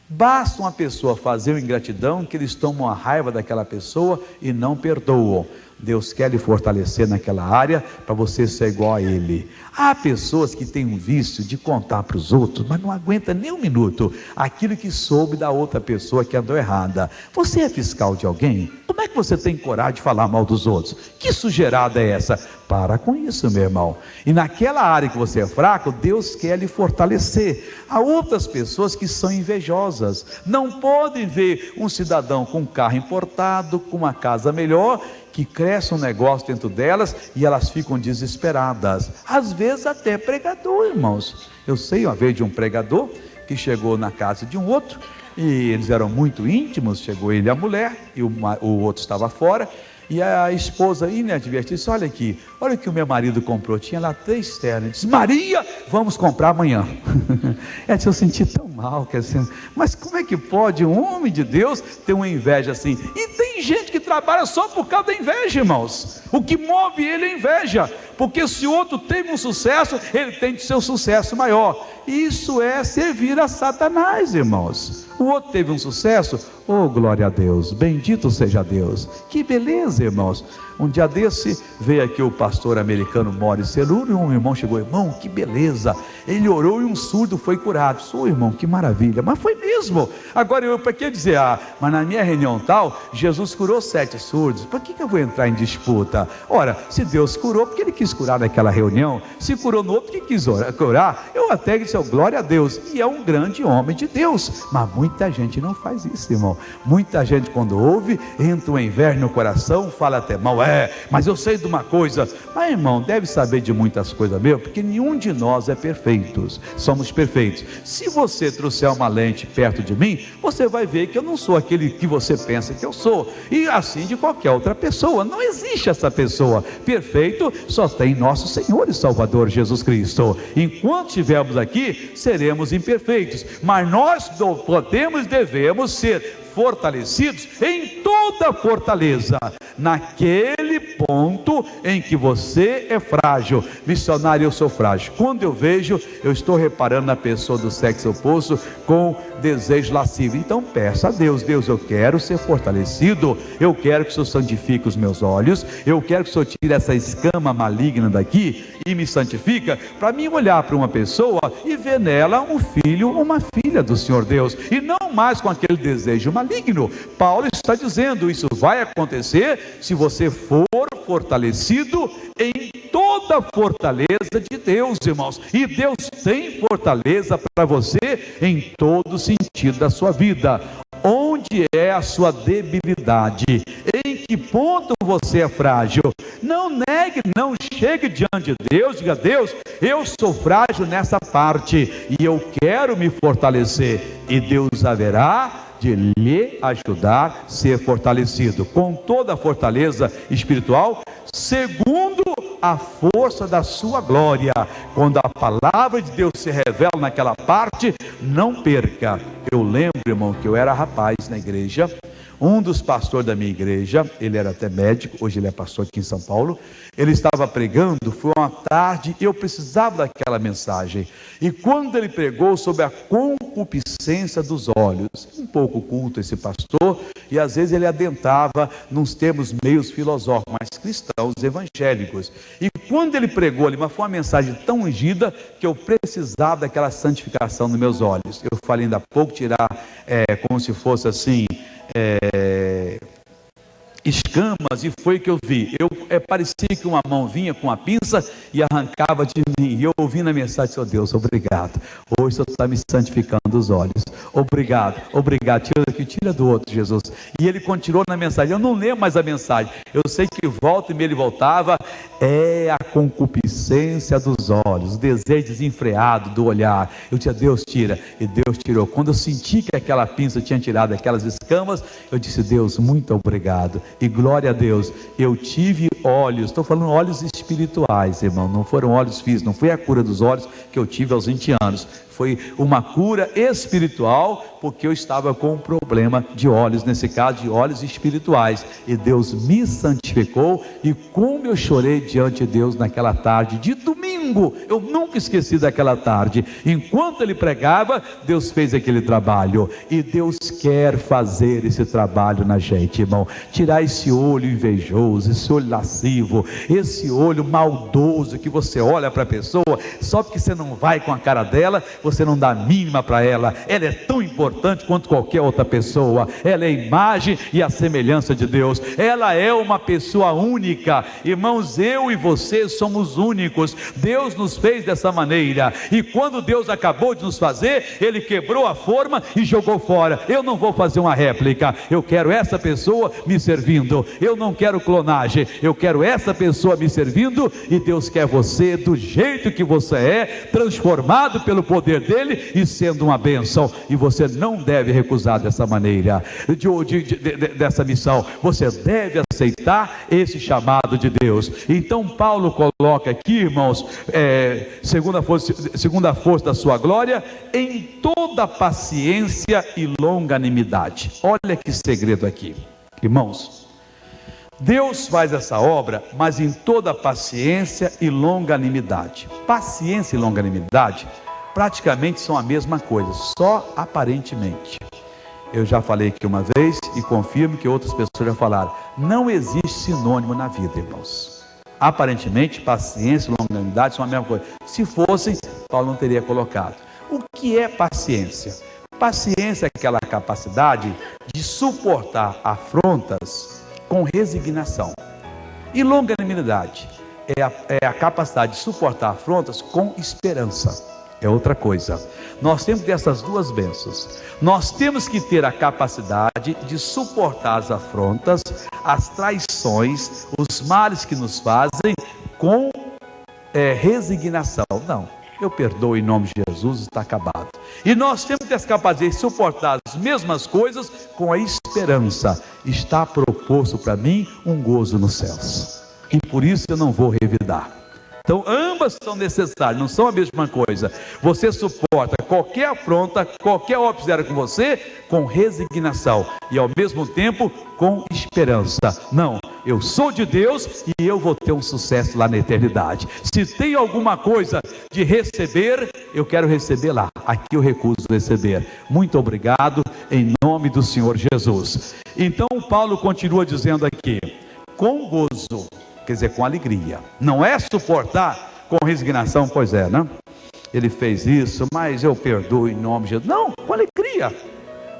Basta uma pessoa fazer uma ingratidão que eles tomam a raiva daquela pessoa e não perdoam. Deus quer lhe fortalecer naquela área para você ser igual a Ele. Há pessoas que têm um vício de contar para os outros, mas não aguenta nem um minuto aquilo que soube da outra pessoa que andou errada. Você é fiscal de alguém? Como é que você tem coragem de falar mal dos outros? Que sujeirada é essa? Para com isso, meu irmão. E naquela área que você é fraco, Deus quer lhe fortalecer. Há outras pessoas que são invejosas, não podem ver um cidadão com um carro importado, com uma casa melhor, que cresce um negócio dentro delas e elas ficam desesperadas. Às vezes até pregador, irmãos. Eu sei uma vez de um pregador que chegou na casa de um outro, e eles eram muito íntimos. Chegou ele e a mulher, e o outro estava fora, e a esposa inadvertida disse: olha aqui, olha o que o meu marido comprou. Tinha lá 3 ternos. Disse: Maria, vamos comprar amanhã. Ela disse: eu senti tão mal, quer dizer, mas como é que pode um homem de Deus ter uma inveja assim? E tem gente que trabalha só por causa da inveja, irmãos. O que move ele é inveja, porque se o outro teve um sucesso, ele tem de ser um sucesso maior. Isso é servir a Satanás, irmãos. O outro teve um sucesso, oh glória a Deus, bendito seja Deus. Que beleza, irmãos. Um dia desse veio aqui o pastor americano Morris Cerullo, e um irmão chegou: irmão, que beleza, ele orou e um surdo foi curado. Sou, irmão, que maravilha. Mas foi mesmo. Agora eu, para que dizer, mas na minha reunião tal, Jesus curou 7 surdos, por que eu vou entrar em disputa? Ora, se Deus curou, porque ele quis curar naquela reunião. Se curou no outro que quis curar, eu até disse: oh, glória a Deus. E é um grande homem de Deus. Mas muita gente não faz isso, irmão. Muita gente, quando ouve, entra um inveja no coração, fala até mal: mas eu sei de uma coisa. Mas, irmão, deve saber de muitas coisas mesmo, porque nenhum de nós é perfeito. Somos perfeitos. Se você trouxer uma lente perto de mim, você vai ver que eu não sou aquele que você pensa que eu sou, e assim de qualquer outra pessoa. Não existe essa pessoa. Perfeito só tem nosso Senhor e Salvador Jesus Cristo. Enquanto estivermos aqui, seremos imperfeitos, mas nós podemos e devemos ser fortalecidos em toda fortaleza, naquele ponto em que você é frágil. Missionário, eu sou frágil. Quando eu vejo, eu estou reparando na pessoa do sexo oposto com desejo lascivo. Então peça a Deus: Deus, eu quero ser fortalecido, eu quero que o Senhor santifique os meus olhos, eu quero que o Senhor tire essa escama maligna daqui e me santifica, para mim olhar para uma pessoa e ver nela um filho, uma filha do Senhor Deus, e não mais com aquele desejo maligno. Paulo está dizendo: isso vai acontecer se você for fortalecido em toda a fortaleza de Deus, irmãos. E Deus tem fortaleza para você em todo sentido da sua vida. Onde é a sua debilidade? Em que ponto você é frágil? Não negue, não chegue diante de Deus, diga: Deus, eu sou frágil nessa parte e eu quero me fortalecer, e Deus haverá de lhe ajudar a ser fortalecido com toda a fortaleza espiritual, segundo a força da sua glória. Quando a palavra de Deus se revela naquela parte, não perca. Eu lembro, irmão, que eu era rapaz na igreja. Um dos pastores da minha igreja, ele era até médico, hoje ele é pastor aqui em São Paulo, ele estava pregando, foi uma tarde, eu precisava daquela mensagem, e quando ele pregou sobre a concupiscência dos olhos, um pouco culto esse pastor, e às vezes ele adentrava nos termos meios filosóficos, mas cristãos, evangélicos, e quando ele pregou ali, mas foi uma mensagem tão ungida, que eu precisava daquela santificação nos meus olhos. Eu falei ainda há pouco, tirar como se fosse assim, escamas, e foi que eu vi. Parecia que uma mão vinha com a pinça e arrancava de mim, e eu ouvi na mensagem: Senhor Deus, obrigado, hoje o Senhor está me santificando os olhos, obrigado, tira do outro, Jesus. E ele continuou na mensagem, eu não lembro mais a mensagem, eu sei que volta e meia ele voltava, a concupiscência dos olhos, o desejo desenfreado do olhar. Eu disse: Deus tira, e Deus tirou. Quando eu senti que aquela pinça tinha tirado aquelas escamas, eu disse: Deus, muito obrigado, e glória a Deus, eu tive olhos, estou falando olhos espirituais, irmão, não foram olhos físicos, não foi a cura dos olhos que eu tive aos 20 anos, foi uma cura espiritual, porque eu estava com um problema de olhos, nesse caso de olhos espirituais, e Deus me santificou, e como eu chorei diante de Deus naquela tarde de domingo, eu nunca esqueci daquela tarde, enquanto ele pregava, Deus fez aquele trabalho, e Deus quer fazer esse trabalho na gente, irmão, tirar esse olho invejoso, esse olho lascivo, esse olho maldoso, que você olha para a pessoa, só porque você não vai com a cara dela, você não dá a mínima para ela, ela é tão importante quanto qualquer outra pessoa, ela é a imagem e a semelhança de Deus, ela é uma pessoa única, irmãos, eu e você somos únicos, Deus nos fez dessa maneira, e quando Deus acabou de nos fazer, Ele quebrou a forma e jogou fora. Eu não vou fazer uma réplica, eu quero essa pessoa me servindo, eu não quero clonagem, eu quero essa pessoa me servindo, e Deus quer você do jeito que você é, transformado pelo poder dele e sendo uma bênção, e você não deve recusar dessa maneira, dessa missão, você deve aceitar esse chamado de Deus. Então Paulo coloca aqui, irmãos, segunda força da sua glória, em toda paciência e longanimidade. Olha que segredo aqui, irmãos, Deus faz essa obra, mas em toda paciência e longanimidade. Paciência e longanimidade praticamente são a mesma coisa, só aparentemente. Eu já falei aqui uma vez e confirmo que outras pessoas já falaram, não existe sinônimo na vida, irmãos. Aparentemente, paciência e longanimidade são a mesma coisa. Se fossem, Paulo não teria colocado. O que é paciência? Paciência é aquela capacidade de suportar afrontas com resignação. E longanimidade é a capacidade de suportar afrontas com esperança. É outra coisa. Nós temos que ter essas duas bênçãos. Nós temos que ter a capacidade de suportar as afrontas, as traições, os males que nos fazem com resignação. Não, eu perdoo em nome de Jesus, está acabado. E nós temos que ter essa capacidade de suportar as mesmas coisas com a esperança. Está proposto para mim um gozo nos céus, e por isso eu não vou revidar. Então ambas são necessárias, não são a mesma coisa. Você suporta qualquer afronta, qualquer obra que fizer com você, com resignação, e ao mesmo tempo com esperança. Não, eu sou de Deus e eu vou ter um sucesso lá na eternidade. Se tem alguma coisa de receber, eu quero receber lá. Aqui eu recuso receber. Muito obrigado, em nome do Senhor Jesus. Então Paulo continua dizendo aqui, com gozo, quer dizer, com alegria. Não é suportar com resignação, pois é, né? Ele fez isso, mas eu perdoo em nome de Jesus. Não, com alegria.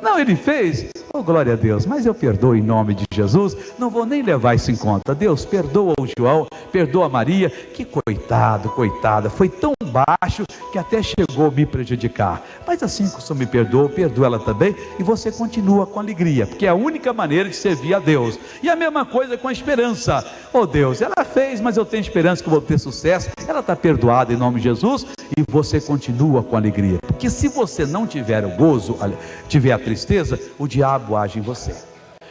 Não, ele fez, oh glória a Deus, mas eu perdoo em nome de Jesus, não vou nem levar isso em conta. Deus, perdoa o João, perdoa a Maria, que coitado, coitada, foi tão baixo que até chegou a me prejudicar. Mas assim que o Senhor me perdoa, perdoa ela também, e você continua com alegria, porque é a única maneira de servir a Deus. E a mesma coisa com a esperança. Oh Deus, ela fez, mas eu tenho esperança que eu vou ter sucesso, ela está perdoada em nome de Jesus, e você continua com alegria, porque se você não tiver o gozo, tiver a tristeza, o diabo age em você.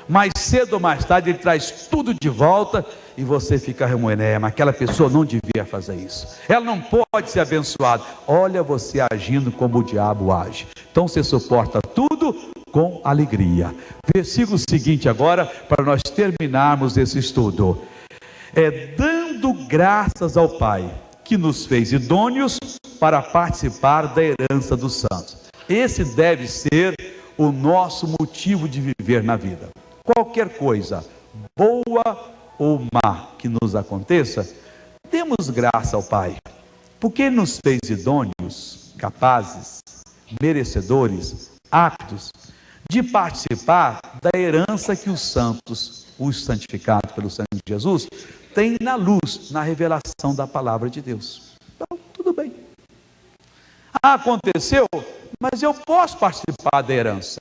Mais cedo ou mais tarde ele traz tudo de volta, e você fica remoendo, mas aquela pessoa não devia fazer isso, ela não pode ser abençoada. Olha você agindo como o diabo age. Então você suporta tudo com alegria. Versículo seguinte agora, para nós terminarmos esse estudo. Dando graças ao Pai, que nos fez idôneos para participar da herança dos santos. Esse deve ser o nosso motivo de viver na vida. Qualquer coisa, boa ou má, que nos aconteça, demos graça ao Pai, porque Ele nos fez idôneos, capazes, merecedores, aptos de participar da herança que os santos, os santificados pelo sangue de Jesus, têm na luz, na revelação da palavra de Deus. Então, tudo bem. Aconteceu, mas eu posso participar da herança.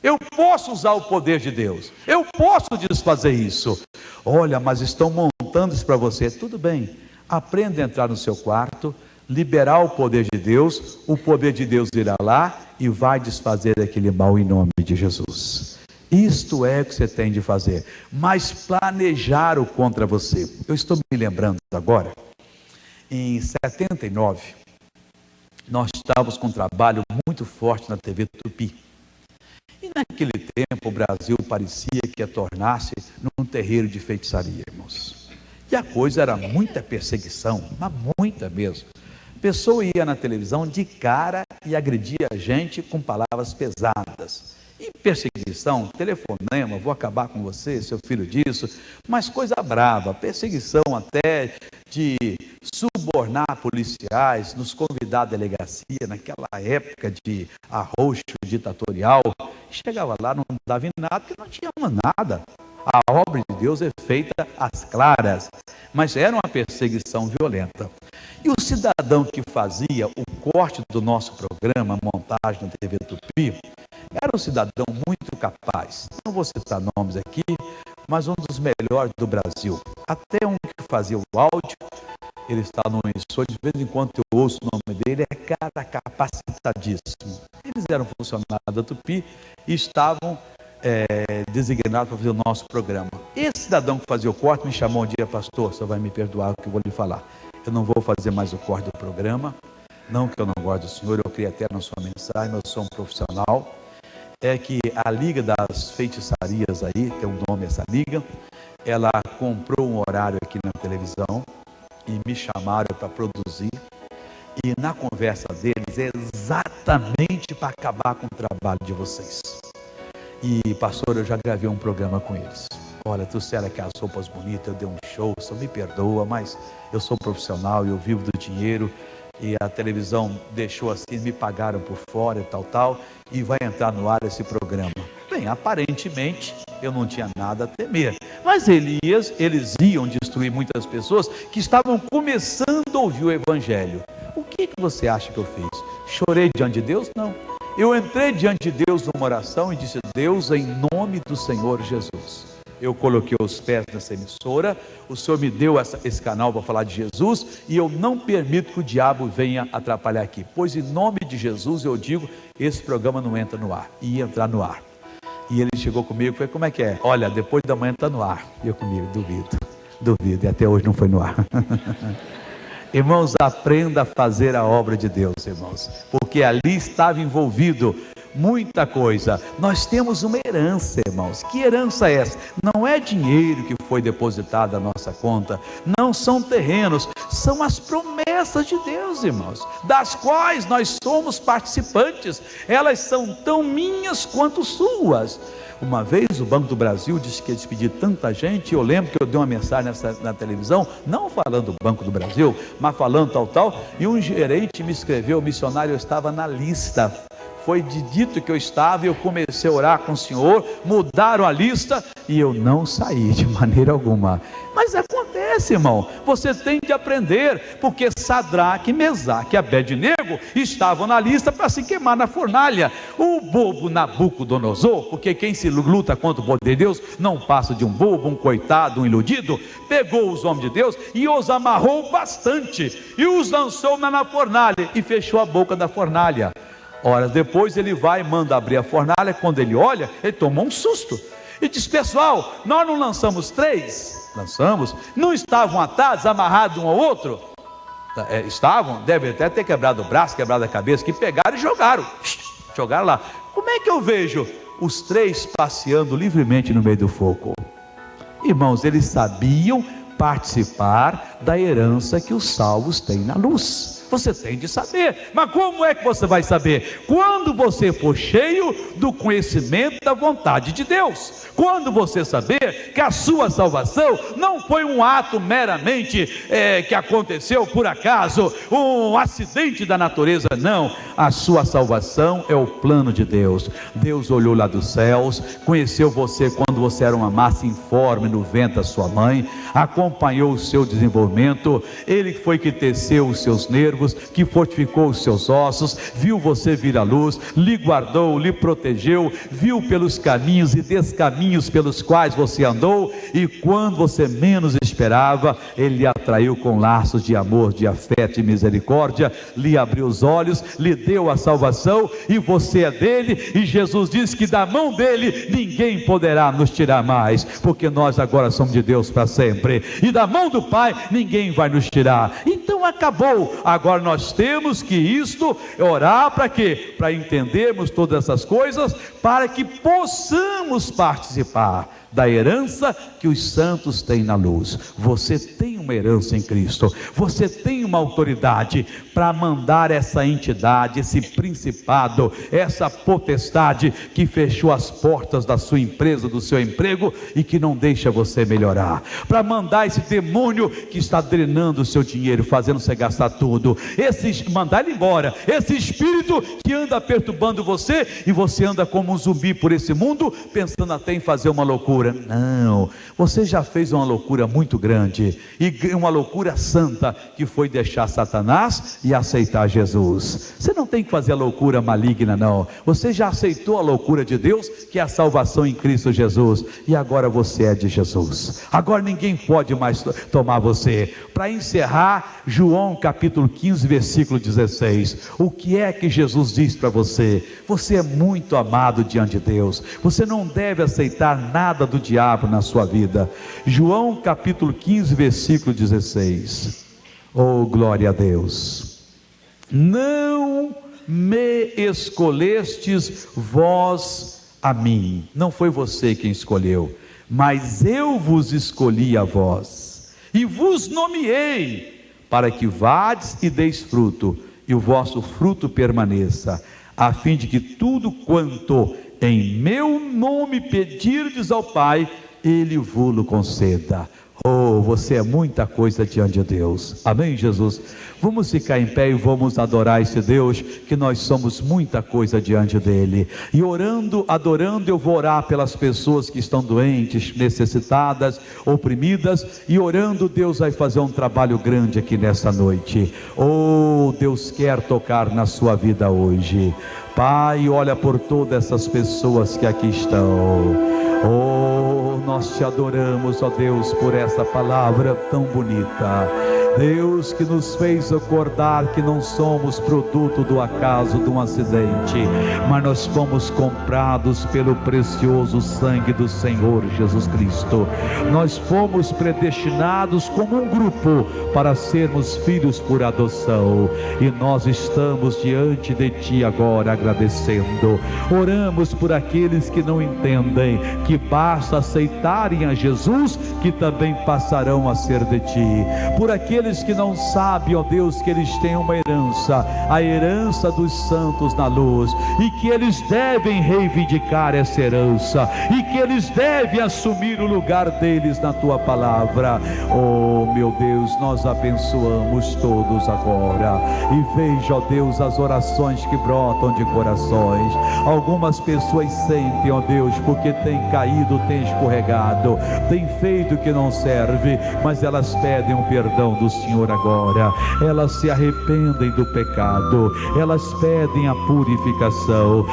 Eu posso usar o poder de Deus. Eu posso desfazer isso. Olha, mas estão montando isso para você. Tudo bem. Aprenda a entrar no seu quarto, liberar o poder de Deus. O poder de Deus irá lá e vai desfazer aquele mal em nome de Jesus. Isto é o que você tem de fazer. Mas planejar o contra você. Eu estou me lembrando agora, em 79, nós estávamos com um trabalho muito forte na TV Tupi. E naquele tempo o Brasil parecia que ia tornar-se num terreiro de feitiçaria, irmãos. E a coisa era muita perseguição, mas muita mesmo. A pessoa ia na televisão de cara e agredia a gente com palavras pesadas. E perseguição, telefonema, vou acabar com você, seu filho disso, mas coisa brava, perseguição até de subornar policiais, nos convidar à delegacia, naquela época de arroxo ditatorial. Chegava lá, não dava em nada, porque não tinha nada. A obra de Deus é feita às claras, mas era uma perseguição violenta. E o cidadão que fazia o corte do nosso programa, a montagem na TV Tupi, era um cidadão muito capaz. Não vou citar nomes aqui, mas um dos melhores do Brasil. Até um que fazia o áudio, ele está no emissor, de vez em quando eu ouço o nome dele, é cara capacitadíssimo. Eles eram funcionários da Tupi e estavam designados para fazer o nosso programa. Esse cidadão que fazia o corte me chamou um dia: pastor, você vai me perdoar o que eu vou lhe falar. Eu não vou fazer mais o corte do programa, não que eu não gosto do senhor, eu criei até na sua mensagem, mas eu sou um profissional. É que a Liga das Feitiçarias aí, tem um nome essa liga, ela comprou um horário aqui na televisão e me chamaram para produzir, e na conversa deles é exatamente para acabar com o trabalho de vocês. E pastor, eu já gravei um programa com eles. Olha, trouxeram aquelas roupas bonitas, eu dei um show, só me perdoa, mas eu sou profissional, eu vivo do dinheiro, e a televisão deixou assim, me pagaram por fora e tal, e vai entrar no ar esse programa. Bem, aparentemente eu não tinha nada a temer, mas eles iam destruir muitas pessoas que estavam começando a ouvir o Evangelho. O que você acha que eu fiz? Chorei diante de Deus? Não. Eu entrei diante de Deus numa oração e disse: Deus, em nome do Senhor Jesus, eu coloquei os pés nessa emissora, o Senhor me deu esse canal para falar de Jesus, e eu não permito que o diabo venha atrapalhar aqui, pois em nome de Jesus eu digo, esse programa não entra no ar. E ia entrar no ar. E ele chegou comigo e falou: como é que é? Olha, depois da manhã está no ar. E eu comigo: duvido, e até hoje não foi no ar. Irmãos, aprenda a fazer a obra de Deus, irmãos, porque ali estava envolvido muita coisa. Nós temos uma herança, irmãos. Que herança é essa? Não é dinheiro que foi depositado na nossa conta, não são terrenos, são as promessas de Deus, irmãos, das quais nós somos participantes. Elas são tão minhas quanto suas. Uma vez o Banco do Brasil disse que ia despedir tanta gente. Eu lembro que eu dei uma mensagem na televisão, não falando do Banco do Brasil, mas falando tal, e um gerente me escreveu: missionário, eu estava na lista. Foi dito que eu estava, e eu comecei a orar com o Senhor, mudaram a lista e eu não saí de maneira alguma. Mas acontece, irmão, você tem de aprender, porque Sadraque, Mesaque e Abednego estavam na lista para se queimar na fornalha. O bobo Nabucodonosor, porque quem se luta contra o poder de Deus não passa de um bobo, um coitado, um iludido, pegou os homens de Deus e os amarrou bastante e os lançou na fornalha e fechou a boca da fornalha. Horas depois ele vai e manda abrir a fornalha. Quando ele olha, ele toma um susto e diz: pessoal, nós não lançamos 3? Lançamos. Não estavam atados, amarrados um ao outro? Estavam, devem até ter quebrado o braço, quebrado a cabeça, que pegaram e jogaram lá. Como é que eu vejo os 3 passeando livremente no meio do fogo. Irmãos, eles sabiam participar da herança que os salvos têm na luz. Você tem de saber, mas como é que você vai saber? Quando você for cheio do conhecimento da vontade de Deus. Quando você saber que a sua salvação não foi um ato meramente que aconteceu por acaso, um acidente da natureza, não. A sua salvação é o plano de Deus. Deus olhou lá dos céus, conheceu você quando você era uma massa informe no ventre da sua mãe, acompanhou o seu desenvolvimento, Ele foi que teceu os seus nervos, que fortificou os seus ossos, viu você vir à luz, lhe guardou, lhe protegeu, viu pelos caminhos e descaminhos pelos quais você andou, e quando você menos esperava, Ele lhe atraiu com laços de amor, de afeto e misericórdia, lhe abriu os olhos, lhe deu a salvação, e você é dele, e Jesus diz que da mão dele ninguém poderá nos tirar mais, porque nós agora somos de Deus para sempre, e da mão do Pai ninguém vai nos tirar. Então acabou. Agora nós temos que orar para quê? Para entendermos todas essas coisas, para que possamos participar da herança que os santos têm na luz. Você tem uma herança em Cristo, você tem uma autoridade para mandar essa entidade, esse principado, essa potestade que fechou as portas da sua empresa, do seu emprego e que não deixa você melhorar, para mandar esse demônio que está drenando o seu dinheiro, fazendo você gastar tudo, mandar ele embora, esse espírito que anda perturbando você, e você anda como um zumbi por esse mundo, pensando até em fazer uma loucura. Não, você já fez uma loucura muito grande, e uma loucura santa, que foi deixar Satanás e aceitar Jesus. Você não tem que fazer a loucura maligna, não. Você já aceitou a loucura de Deus, que é a salvação em Cristo Jesus, e agora você é de Jesus. Agora ninguém pode mais tomar você. Para encerrar, João capítulo 15, versículo 16, o que é que Jesus diz para você? Você é muito amado diante de Deus, você não deve aceitar nada do diabo na sua vida. João capítulo 15, versículo 16, oh glória a Deus. Não me escolhestes vós a mim, não foi você quem escolheu, mas eu vos escolhi a vós, e vos nomeei, para que vades e deis fruto, e o vosso fruto permaneça, a fim de que tudo quanto em meu nome pedirdes ao Pai, Ele vos conceda. Oh, você é muita coisa diante de Deus. Amém, Jesus? Vamos ficar em pé e vamos adorar esse Deus, que nós somos muita coisa diante dele. E orando, adorando, eu vou orar pelas pessoas que estão doentes, necessitadas, oprimidas, e orando, Deus vai fazer um trabalho grande aqui nessa noite. Oh, Deus quer tocar na sua vida hoje. Pai, olha por todas essas pessoas que aqui estão. Oh, nós te adoramos, ó Deus, por essa palavra tão bonita. Deus, que nos fez acordar que não somos produto do acaso, de um acidente, mas nós fomos comprados pelo precioso sangue do Senhor Jesus Cristo. Nós fomos predestinados como um grupo para sermos filhos por adoção, e nós estamos diante de Ti agora agradecendo. Oramos por aqueles que não entendem que basta aceitarem a Jesus, que também passarão a ser de Ti. Por aqueles que não sabem, ó Deus, que eles têm uma herança, a herança dos santos na luz, e que eles devem reivindicar essa herança, e que eles devem assumir o lugar deles na Tua palavra. Oh meu Deus, nós abençoamos todos agora, e veja, ó Deus, as orações que brotam de corações. Algumas pessoas sentem, ó Deus, porque tem caído, tem escorregado, tem feito o que não serve, mas elas pedem um perdão do Senhor agora. Elas se arrependem do pecado, elas pedem a purificação.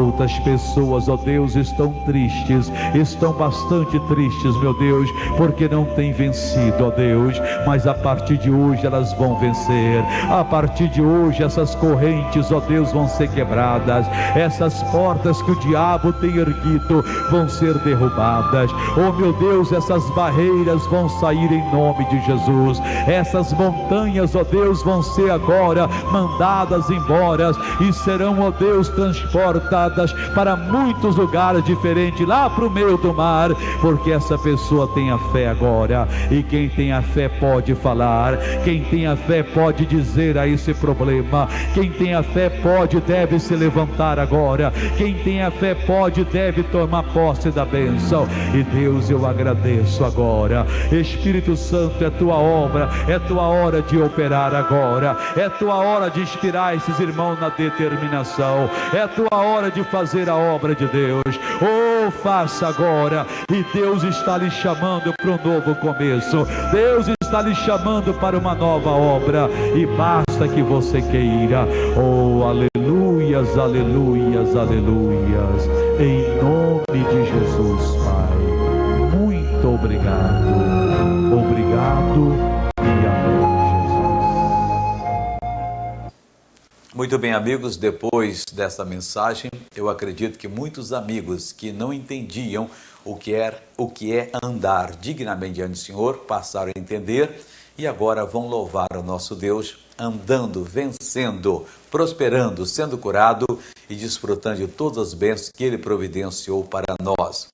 Outras pessoas, ó Deus, estão tristes, estão bastante tristes, meu Deus, porque não têm vencido, ó Deus, mas a partir de hoje elas vão vencer. A partir de hoje essas correntes, ó Deus, vão ser quebradas, essas portas que o diabo tem erguido vão ser derrubadas. Oh meu Deus, essas barreiras vão sair em nome de Jesus. Essas essas montanhas, ó Deus, vão ser agora mandadas embora e serão, ó Deus, transportadas para muitos lugares diferentes, lá para o meio do mar, porque essa pessoa tem a fé agora. E quem tem a fé pode falar, quem tem a fé pode dizer a esse problema, quem tem a fé pode, deve se levantar agora, quem tem a fé pode, deve tomar posse da bênção. E Deus, eu agradeço agora. Espírito Santo, é tua obra, é tua hora de operar agora, é tua hora de inspirar esses irmãos na determinação, é tua hora de fazer a obra de Deus. Oh, faça agora. E Deus está lhe chamando para um novo começo, Deus está lhe chamando para uma nova obra, e basta que você queira. Oh, aleluias, aleluias, aleluias, em nome de Jesus, Pai, muito obrigado, obrigado e amém, Jesus. Muito bem, amigos, depois dessa mensagem, eu acredito que muitos amigos que não entendiam o que é andar dignamente diante do Senhor passaram a entender e agora vão louvar o nosso Deus, andando, vencendo, prosperando, sendo curado e desfrutando de todas as bênçãos que Ele providenciou para nós.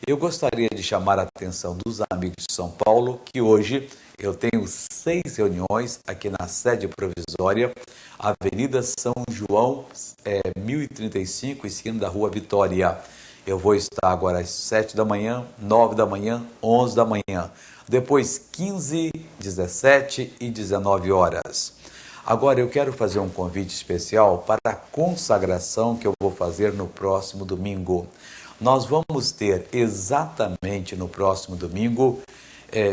Eu gostaria de chamar a atenção dos amigos de São Paulo, que hoje eu tenho 6 reuniões aqui na sede provisória, Avenida São João, 1035, esquina da Rua Vitória. Eu vou estar agora às 7 da manhã, 9 da manhã, 11 da manhã, depois 15, 17 e 19 horas. Agora eu quero fazer um convite especial para a consagração que eu vou fazer no próximo domingo. Nós vamos ter exatamente no próximo domingo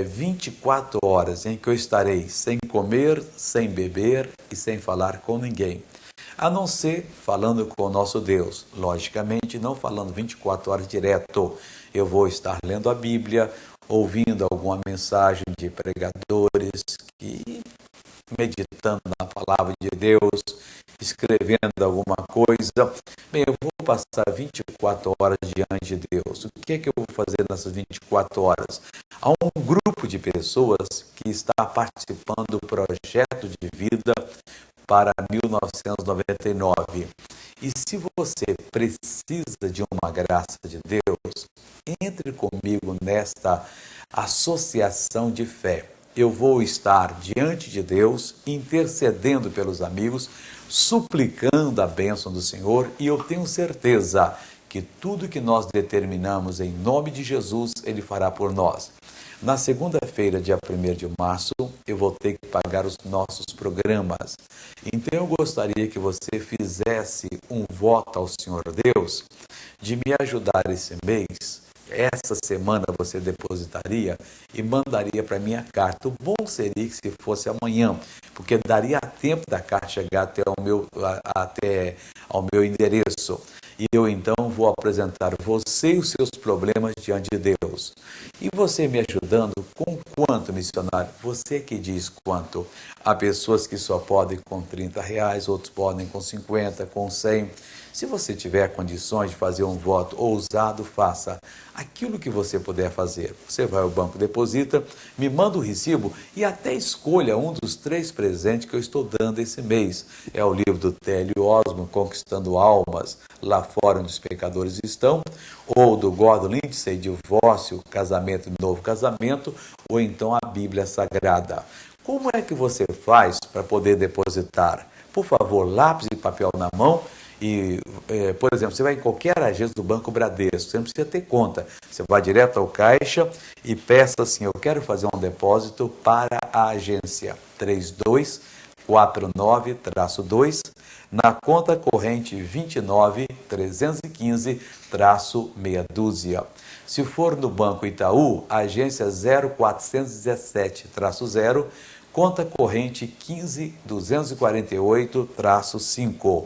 24 horas em que eu estarei sem comer, sem beber e sem falar com ninguém. A não ser falando com o nosso Deus, logicamente não falando 24 horas direto. Eu vou estar lendo a Bíblia, ouvindo alguma mensagem de pregadores, meditando na palavra de Deus, escrevendo alguma coisa. Bem, eu vou passar 24 horas diante de Deus. O que é que eu vou fazer nessas 24 horas? Há um grupo de pessoas que está participando do projeto de vida para 1999. E se você precisa de uma graça de Deus, entre comigo nesta associação de fé. Eu vou estar diante de Deus, intercedendo pelos amigos, suplicando a bênção do Senhor, e eu tenho certeza que tudo que nós determinamos em nome de Jesus, Ele fará por nós. Na segunda-feira, dia 1º de março, eu vou ter que pagar os nossos programas. Então eu gostaria que você fizesse um voto ao Senhor Deus de me ajudar esse mês. Essa semana você depositaria e mandaria para minha carta. O bom seria que se fosse amanhã, porque daria tempo da carta chegar até ao meu endereço. E eu então vou apresentar você e os seus problemas diante de Deus. E você me ajudando com quanto, missionário? Você que diz quanto. Há pessoas que só podem com R$30, outros podem com 50, com 100. Se você tiver condições de fazer um voto ousado, faça aquilo que você puder fazer. Você vai ao banco, deposita, me manda o recibo e até escolha um dos 3 presentes que eu estou dando esse mês. É o livro do Télio Osmo, Conquistando Almas, Lá Fora Onde os Pecadores Estão, ou do Gordon Lindsay, Divórcio, Casamento e Novo Casamento, ou então a Bíblia Sagrada. Como é que você faz para poder depositar? Por favor, lápis e papel na mão. E, por exemplo, você vai em qualquer agência do Banco Bradesco, você não precisa ter conta. Você vai direto ao caixa e peça assim: eu quero fazer um depósito para a agência 3249-2, na conta corrente 29.315-meia dúzia. Se for no Banco Itaú, agência 0417-0, conta corrente 15.248-5.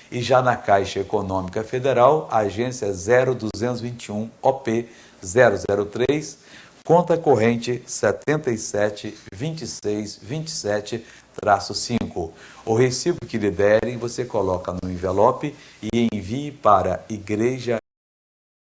E já na Caixa Econômica Federal, agência 0221 OP 003, conta corrente 772627-5. O recibo que lhe derem, você coloca no envelope e envie para Igreja